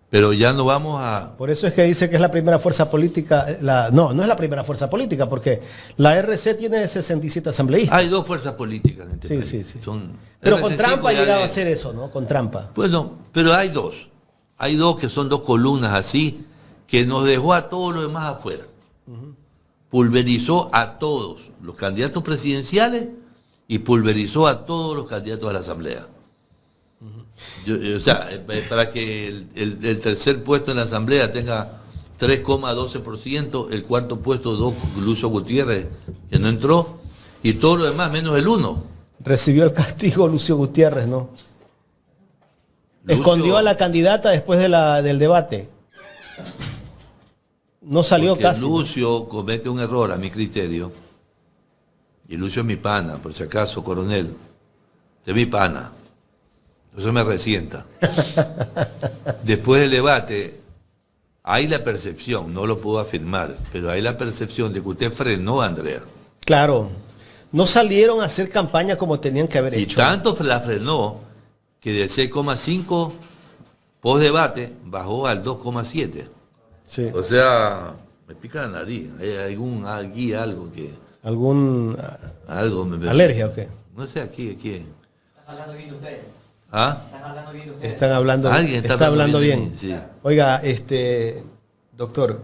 Pero ya no vamos a... Por eso es que dice que es la primera fuerza política. No es la primera fuerza política, porque la RC tiene 67 asambleístas. Hay dos fuerzas políticas en este Sí, país. sí, sí. Son Pero RCC con trampa ha ya llegado de- a hacer eso, ¿no? Con trampa. Bueno, pero hay dos. Hay dos que son dos columnas así, que nos dejó a todos los demás afuera. Pulverizó a todos los candidatos presidenciales y pulverizó a todos los candidatos a la Asamblea. O sea, para que el tercer puesto en la Asamblea tenga 3,12%, el cuarto puesto Lucio Gutiérrez, que no entró, y todo lo demás menos el 1. Recibió el castigo Lucio Gutiérrez, ¿no? Lucio- Escondió a la candidata después del debate. No salió Porque casi. Lucio comete un error a mi criterio. Y Lucio es mi pana, por si acaso, coronel. Es mi pana. Eso me resienta. Después del debate, hay la percepción, no lo puedo afirmar, pero hay la percepción de que usted frenó a Andrea. Claro. No salieron a hacer campaña como tenían que haber Y hecho. tanto la frenó que del 6,5 post debate bajó al 2,7. Sí. O sea, me pica la nariz. Hay algo que... ¿Algún Algo me... alergia o qué? No sé, aquí. ¿Están hablando bien ustedes? ¿Ah? Están hablando, Alguien está hablando de bien. mí, sí. Oiga, doctor,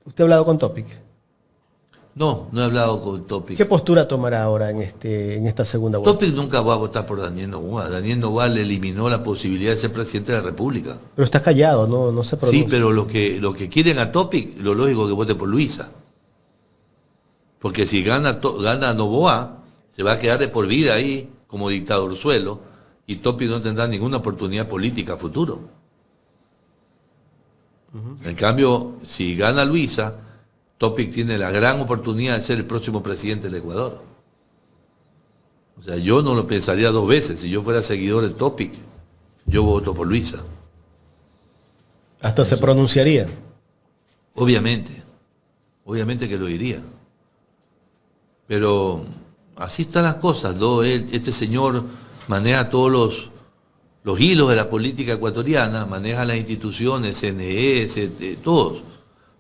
¿usted ha hablado con Topic? No he hablado con Topic. ¿Qué postura tomará ahora en esta segunda vuelta? Topic nunca va a votar por Daniel Noboa. Daniel Noboa le eliminó la posibilidad de ser presidente de la República. Pero está callado, no se pronuncia. Sí, pero los que quieren a Topic, lo lógico es que vote por Luisa. Porque si gana Noboa, se va a quedar de por vida ahí como dictadorzuelo y Topic no tendrá ninguna oportunidad política a futuro. En cambio, si gana Luisa, Topic tiene la gran oportunidad de ser el próximo presidente del Ecuador. O sea, yo no lo pensaría dos veces. Si yo fuera seguidor de Topic, yo voto por Luisa. Hasta se pronunciaría. Obviamente que lo diría. Pero así están las cosas, ¿no? Este señor maneja todos los hilos de la política ecuatoriana, maneja las instituciones, CNE, todos.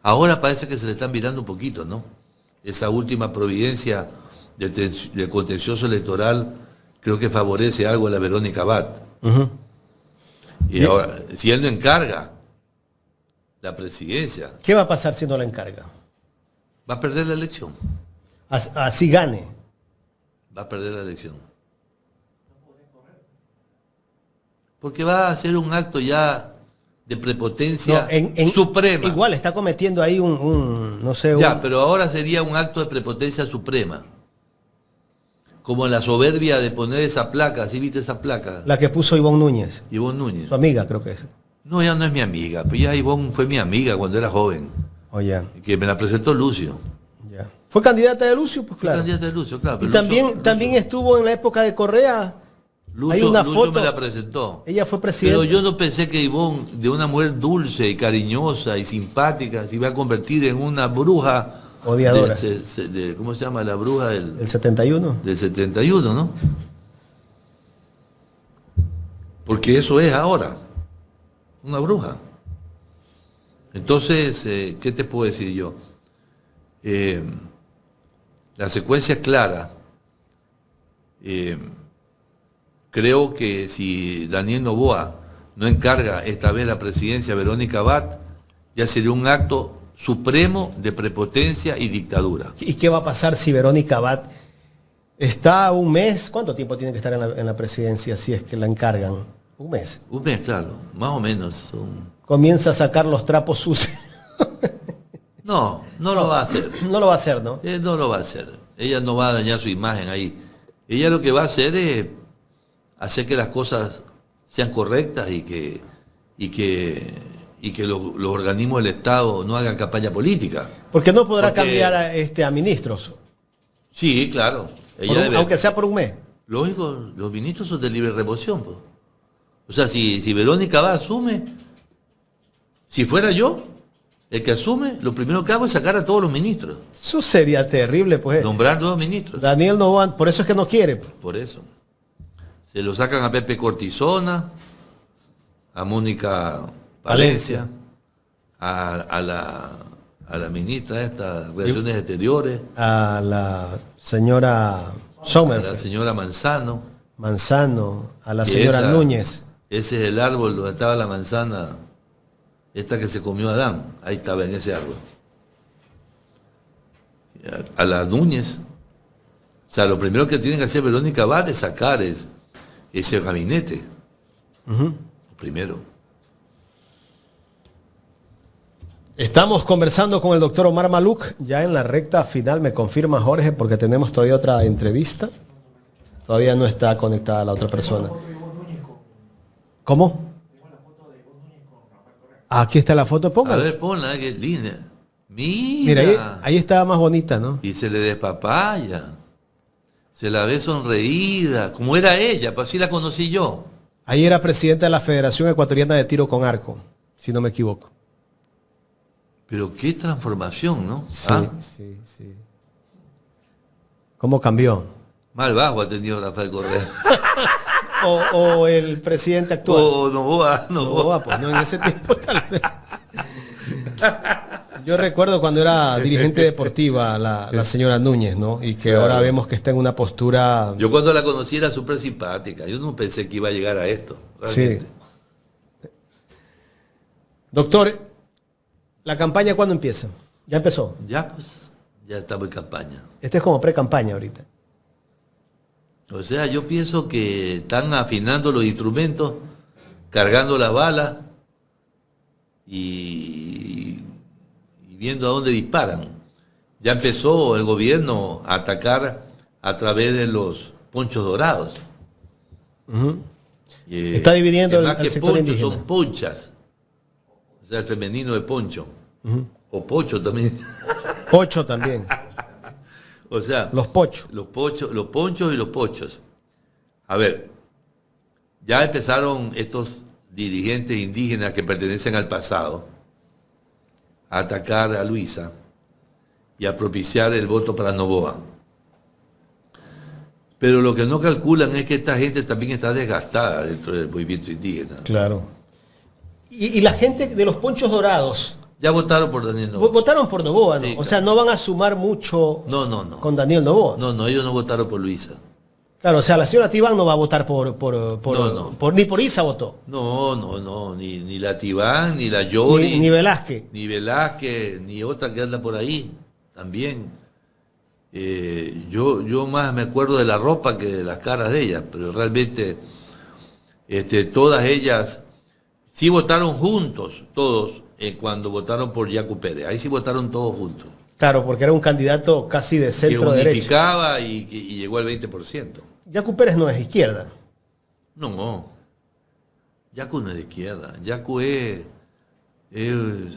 Ahora parece que se le están virando un poquito, ¿no? Esa última providencia del contencioso electoral creo que favorece algo a la Verónica Abad. Y ahora, si él no encarga la presidencia, ¿Qué va a pasar si no la encarga? va a perder la elección. Así gane. Va a perder la elección. Porque va a hacer un acto ya de prepotencia suprema. Igual está cometiendo ahí no sé. Ya, pero ahora sería un acto de prepotencia suprema. Como la soberbia de poner esa placa, ¿sí viste esa placa? La que puso Ivonne Núñez. Ivonne Núñez. Su amiga, creo que es. No, ella no es mi amiga, pues ya Ivonne fue mi amiga cuando era joven. Oye, Que me la presentó Lucio. ya. ¿Fue candidata de Lucio? Pues Fue claro. candidata de Lucio, claro. Y pero también estuvo en la época de Correa. Lucio, Hay una Lucio foto. me la presentó. Ella fue presidenta. Pero yo no pensé que Ivonne, de una mujer dulce y cariñosa y simpática, se iba a convertir en una bruja Odiadora. ¿Cómo se llama la bruja El 71. del 71, no? Porque eso es ahora, una bruja. Entonces, ¿qué te puedo decir yo? La secuencia es clara. Creo que si Daniel Noboa no encarga esta vez la presidencia a Verónica Abad, ya sería un acto supremo de prepotencia y dictadura. ¿Y qué va a pasar si Verónica Abad está un mes? ¿Cuánto tiempo tiene que estar en la presidencia si es que la encargan? Un mes. Un mes, claro, más o menos. Comienza a sacar los trapos sucios. No lo va a hacer. No lo va a hacer, ¿no? No lo va a hacer. Ella no va a dañar su imagen ahí. Ella lo que va a hacer es hacer que las cosas sean correctas y que los organismos del Estado no hagan campaña política. Porque no podrá Porque- cambiar a ministros. Sí, claro. Ella Aunque sea por un mes. Lógico, los ministros son de libre remoción. Pues. O sea, si Verónica va, asume, si fuera yo, el que asume, lo primero que hago es sacar a todos los ministros. Eso sería terrible, pues. Nombrar nuevos ministros. Daniel Noboa, por eso es que no quiere. Por eso. Se lo sacan a Pepe Cortisona, a Mónica Palencia, a la ministra de estas Relaciones Exteriores, A la señora a la Sommerfeld, señora Manzano. Manzano, a la que señora esa- Núñez. Ese es el árbol donde estaba la manzana, esta que se comió Adán, ahí estaba en ese árbol. A la Núñez. O sea, lo primero que tienen que hacer Verónica Abad es sacar ese gabinete. Lo primero. Estamos conversando con el doctor Omar Maluk, ya en la recta final, me confirma Jorge, porque tenemos todavía otra entrevista. Todavía no está conectada la otra persona. ¿Cómo? Aquí está la foto, A póngala. ver, ponla, que es linda. Mira, Mira. ahí estaba más bonita, ¿no? Y se le despapaya. Se la ve sonreída, como era ella, pues así la conocí yo. Ahí era presidenta de la Federación Ecuatoriana de Tiro con Arco, si no me equivoco. Pero qué transformación, ¿no? Sí, ¿Ah? sí, sí. ¿Cómo cambió? Mal bajo ha tenido Rafael Correa. O el presidente actual. Oh, Noboa. No, pues no, en ese tiempo tal vez. Yo recuerdo cuando era dirigente deportiva la señora Núñez, ¿no? Y que ahora vemos que está en una postura... Yo cuando la conocí era súper simpática. Yo no pensé que iba a llegar a esto. Sí. Realmente. Doctor, ¿la campaña cuándo empieza? ¿Ya empezó? Ya, pues, ya estamos en campaña. Este es como pre-campaña ahorita. O sea, yo pienso que están afinando los instrumentos, cargando las balas y viendo a dónde disparan. Ya empezó el gobierno a atacar a través de los ponchos dorados. Está dividiendo que el- más al que sector ponchos indígena. son ponchas. O sea, el femenino de poncho. O pocho también. Pocho también. O sea, Los pochos. los ponchos y los pochos. A ver, ya empezaron estos dirigentes indígenas que pertenecen al pasado a atacar a Luisa y a propiciar el voto para Noboa. Pero lo que no calculan es que esta gente también está desgastada dentro del movimiento indígena. Claro. Y la gente de los ponchos dorados, Ya votaron por Daniel Noboa. Votaron por Noboa, ¿no? Sí, O claro. sea, no van a sumar mucho No. con Daniel Noboa. No, ellos no votaron por Luisa. Claro, o sea, la señora Tibán no va a votar No. ni por Isa votó. No. Ni la Tibán, ni la Yori. Ni Velázquez. Ni Velázquez, ni otra que anda por ahí. También. Yo más me acuerdo de la ropa que de las caras de ellas, pero realmente todas ellas sí votaron juntos, todos, cuando votaron por Yacu Pérez. Ahí sí votaron todos juntos. Claro, porque era un candidato casi de Que centro derecha. unificaba y llegó al 20%. Yacu Pérez no es izquierda. No. Yacu no es de izquierda. Yacu es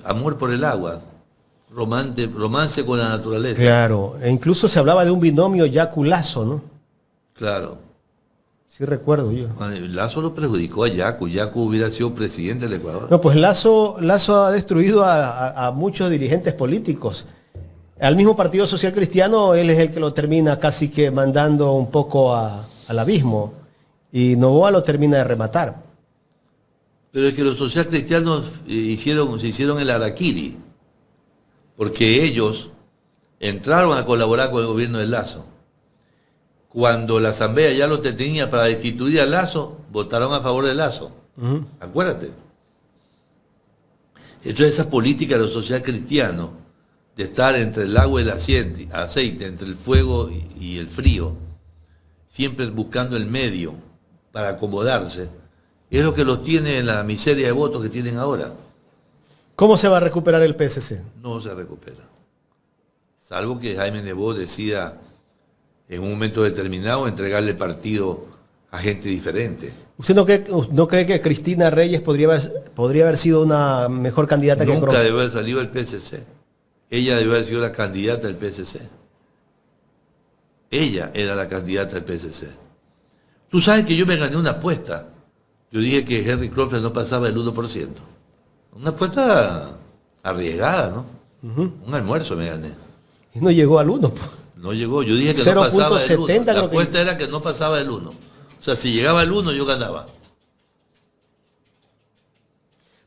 amor por el agua. Romance con la naturaleza. Claro, e incluso se hablaba de un binomio Yacu-Lazo, ¿no? Claro. Sí recuerdo yo. Lazo lo perjudicó a Yacu. Yacu hubiera sido presidente del Ecuador. No, pues Lazo ha destruido a muchos dirigentes políticos. Al mismo Partido Social Cristiano, él es el que lo termina casi que mandando un poco al abismo. Y Noboa lo termina de rematar. Pero es que los social cristianos se hicieron el araquiri. Porque ellos entraron a colaborar con el gobierno de Lazo. Cuando la Asamblea ya lo tenía para destituir a Lazo, votaron a favor de Lazo. Acuérdate. Entonces esa política de los social cristianos, de estar entre el agua y el aceite, entre el fuego y el frío, siempre buscando el medio para acomodarse, es lo que los tiene en la miseria de votos que tienen ahora. ¿Cómo se va a recuperar el PSC? No se recupera. Salvo que Jaime Nebot decida en un momento determinado entregarle el partido a gente diferente. ¿Usted no cree que Cristina Reyes podría haber sido una mejor candidata que Nunca Crom? debe haber salido del PSC. Ella debe haber sido la candidata del PSC. Ella era la candidata del PSC. Tú sabes que yo me gané una apuesta. Yo dije que Henry Crawford no pasaba el 1%. Una apuesta arriesgada, ¿no? Un almuerzo me gané. Y no llegó al 1. No llegó. Yo dije que no pasaba el 1. 0.70 La creo apuesta que... era que no pasaba el 1. O sea, si llegaba el 1, yo ganaba.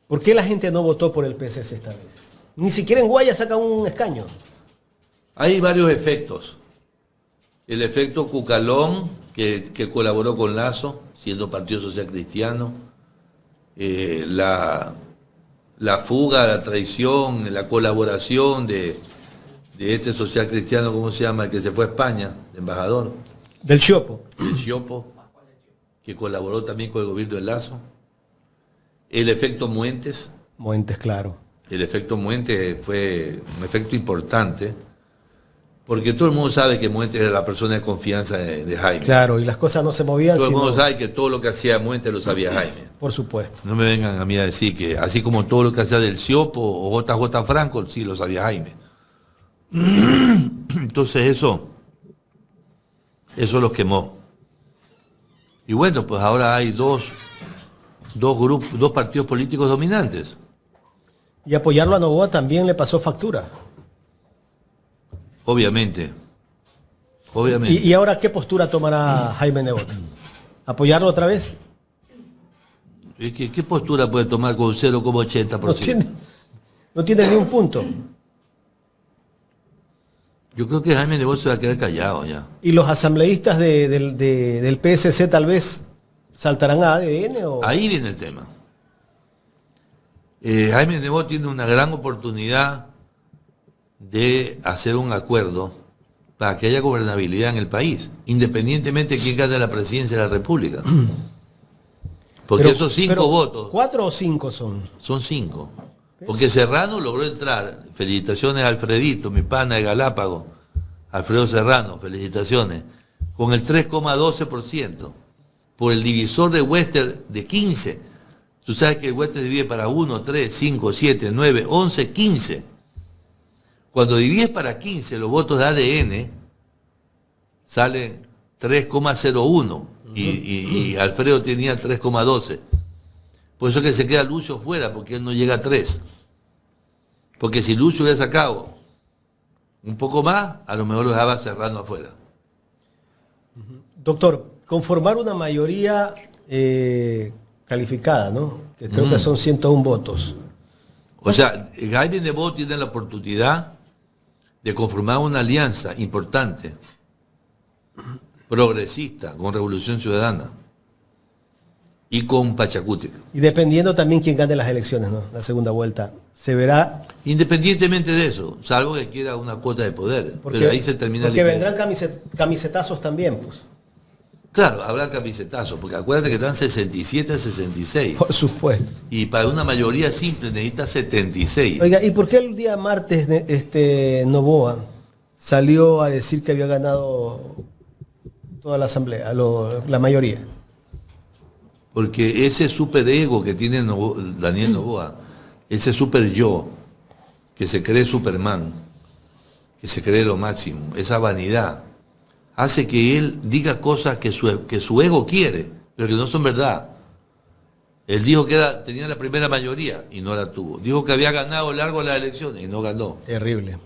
¿Por qué la gente no votó por el PSC esta vez? Ni siquiera en Guaya saca un escaño. Hay varios efectos. El efecto Cucalón, que colaboró con Lazo, siendo Partido Social Cristiano. La fuga, la traición, la colaboración de este social cristiano, ¿cómo se llama? El que se fue a España, de embajador. Del Chiopo. El Chiopo, que colaboró también con el gobierno de Lazo. El efecto Muentes. Muentes, claro. El efecto Muentes fue un efecto importante, porque todo el mundo sabe que Muentes era la persona de confianza de Jaime. Claro, y las cosas no se movían. Todo el mundo sabe que todo lo que hacía Muentes lo sabía Jaime. Por supuesto. No me vengan a mí a decir que, así como todo lo que hacía del Ciopo o JJ Franco, sí lo sabía Jaime. Entonces eso los quemó. Y bueno, pues ahora hay dos partidos políticos dominantes. Y apoyarlo a Noboa también le pasó factura. Obviamente. ¿Y ahora qué postura tomará Jaime Nebot? ¿Apoyarlo otra vez? ¿Qué postura puede tomar con 0,80%? No tiene ni un punto. Yo creo que Jaime Nebot se va a quedar callado ya. ¿Y los asambleístas del PSC tal vez saltarán a ADN? ¿O? Ahí viene el tema. Jaime Nebot tiene una gran oportunidad de hacer un acuerdo para que haya gobernabilidad en el país, independientemente de quién gane la presidencia de la República. Porque esos 5 votos... 4 o 5 son. Son 5. Porque Serrano logró entrar. Felicitaciones a Alfredito, mi pana de Galápagos. Alfredo Serrano, felicitaciones. Con el 3,12%. Por el divisor de Wester de 15. Tú sabes que el Wester divide para 1, 3, 5, 7, 9, 11, 15. Cuando divides para 15 los votos de ADN, salen 3,01. Y Alfredo tenía 3,12. Por eso es que se queda Lucio fuera, porque él no llega a 3. Porque si Lucio hubiera sacado un poco más, a lo mejor lo dejaba Serrano afuera. Doctor, conformar una mayoría calificada, ¿no? Que creo que son 101 votos. O sea, Jaime Nebot tiene la oportunidad de conformar una alianza importante, progresista, con Revolución Ciudadana y con Pachacutic. Y dependiendo también quién gane las elecciones, ¿no? La segunda vuelta. Se verá. Independientemente de eso, salvo que quiera una cuota de poder. Pero ahí se termina porque el vendrán camisetazos también, pues. Claro, habrá camisetazos, porque acuérdate que están 67 a 66. Por supuesto. Y para una mayoría simple necesita 76. Oiga, ¿y por qué el día martes Noboa salió a decir que había ganado toda la asamblea, la mayoría? Porque ese superego que tiene Daniel Noboa, ese super yo, que se cree Superman, que se cree lo máximo, esa vanidad, hace que él diga cosas que su ego quiere, pero que no son verdad. Él dijo que tenía la primera mayoría y no la tuvo. Dijo que había ganado largo las elecciones y no ganó. Terrible.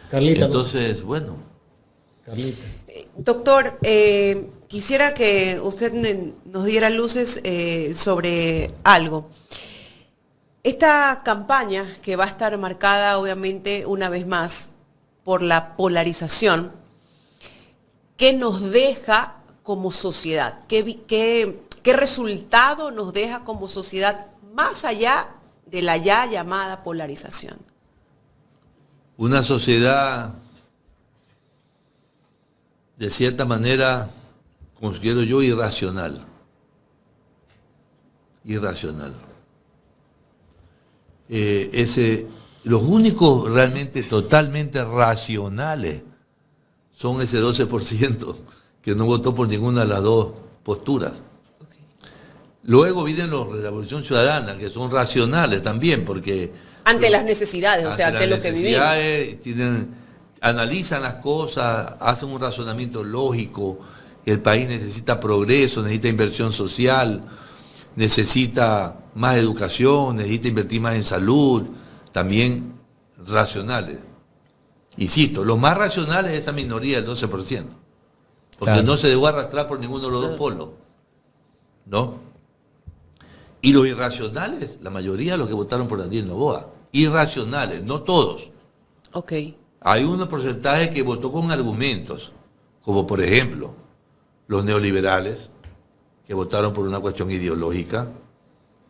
Carlita. Entonces, bueno. Carlita. Doctor, quisiera que usted nos diera luces sobre algo. Esta campaña que va a estar marcada obviamente una vez más por la polarización, ¿qué nos deja como sociedad? ¿Qué resultado nos deja como sociedad más allá de la ya llamada polarización? Una sociedad, de cierta manera, considero yo, irracional. Irracional. Los únicos realmente totalmente racionales son ese 12% que no votó por ninguna de las dos posturas. Okay. Luego vienen los de la Revolución Ciudadana, que son racionales también, porque... Ante las necesidades, o sea, ante lo que vivimos. Analizan las cosas, hacen un razonamiento lógico, el país necesita progreso, necesita inversión social, necesita más educación, necesita invertir más en salud, también racionales. Insisto, los más racionales es esa minoría del 12%, porque claro, no se dejó arrastrar por ninguno de los dos polos, ¿no? Y los irracionales, la mayoría de los que votaron por Daniel Noboa, irracionales, no todos. Ok. Hay unos porcentajes que votó con argumentos, como por ejemplo, los neoliberales, que votaron por una cuestión ideológica,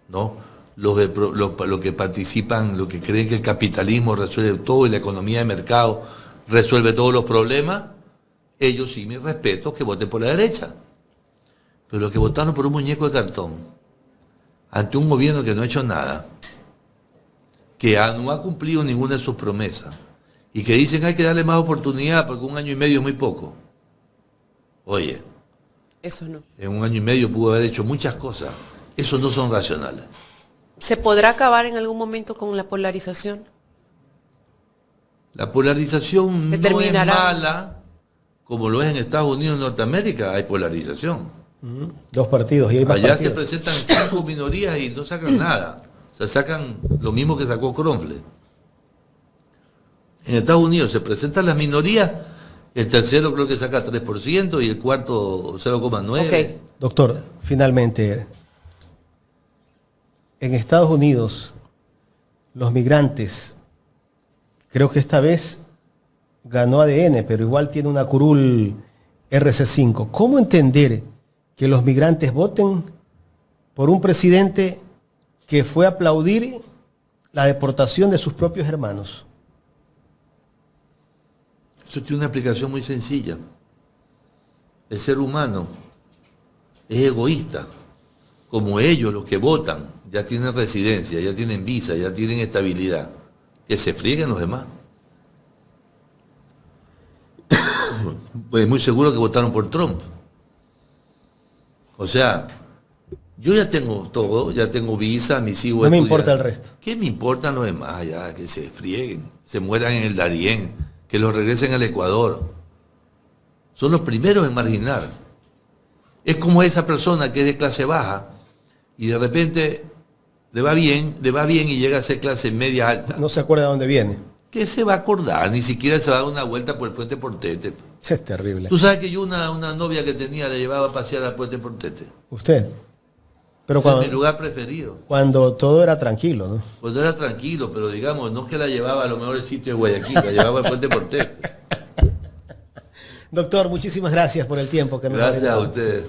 ¿no? Los que participan, los que creen que el capitalismo resuelve todo y la economía de mercado resuelve todos los problemas, ellos sí, mis respetos, que voten por la derecha. Pero los que votaron por un muñeco de cartón, ante un gobierno que no ha hecho nada, que no ha cumplido ninguna de sus promesas, y que dicen que hay que darle más oportunidad porque 1 año y medio es muy poco. Oye, eso no. En 1 año y medio pudo haber hecho muchas cosas. Esos no son racionales. ¿Se podrá acabar en algún momento con la polarización? La polarización no es mala, como lo es en Estados Unidos y Norteamérica, hay polarización. 2 partidos y hay más allá partidos. se presentan 5 minorías y no sacan nada. O sea, sacan lo mismo que sacó Kronfle. En Estados Unidos se presentan las minorías, el tercero creo que saca 3% y el cuarto 0,9%. Okay. Doctor, finalmente, en Estados Unidos, los migrantes, creo que esta vez ganó ADN, pero igual tiene una curul RC5. ¿Cómo entender que los migrantes voten por un presidente que fue a aplaudir la deportación de sus propios hermanos? Eso tiene una explicación muy sencilla. El ser humano es egoísta. Como ellos, los que votan, ya tienen residencia, ya tienen visa, ya tienen estabilidad, que se frieguen los demás. Pues muy seguro que votaron por Trump. O sea, yo ya tengo todo, ya tengo visa, mis hijos... No me importa el resto. ¿Qué me importan los demás? Ya, que se frieguen, se mueran en el Darién, que los regresen al Ecuador. Son los primeros en marginar. Es como esa persona que es de clase baja y de repente le va bien y llega a ser clase media alta. No se acuerda de dónde viene. ¿Qué se va a acordar? Ni siquiera se va a dar una vuelta por el puente Portete. Es terrible. Tú sabes que yo una novia que tenía la llevaba a pasear al puente Portete. ¿Usted? Pero Ese es mi lugar preferido. cuando todo era tranquilo, ¿no? Pues era tranquilo, pero digamos, no es que la llevaba a lo mejor el sitio de Guayaquil, la llevaba al Puente Porteño. Doctor, muchísimas gracias por el tiempo que nos ha Gracias a brindado. ustedes.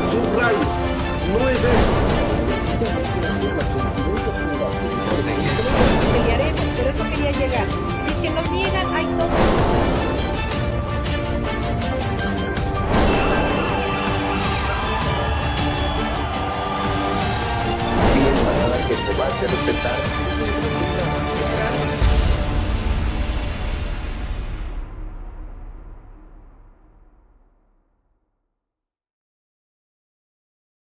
Subrayo, no es eso.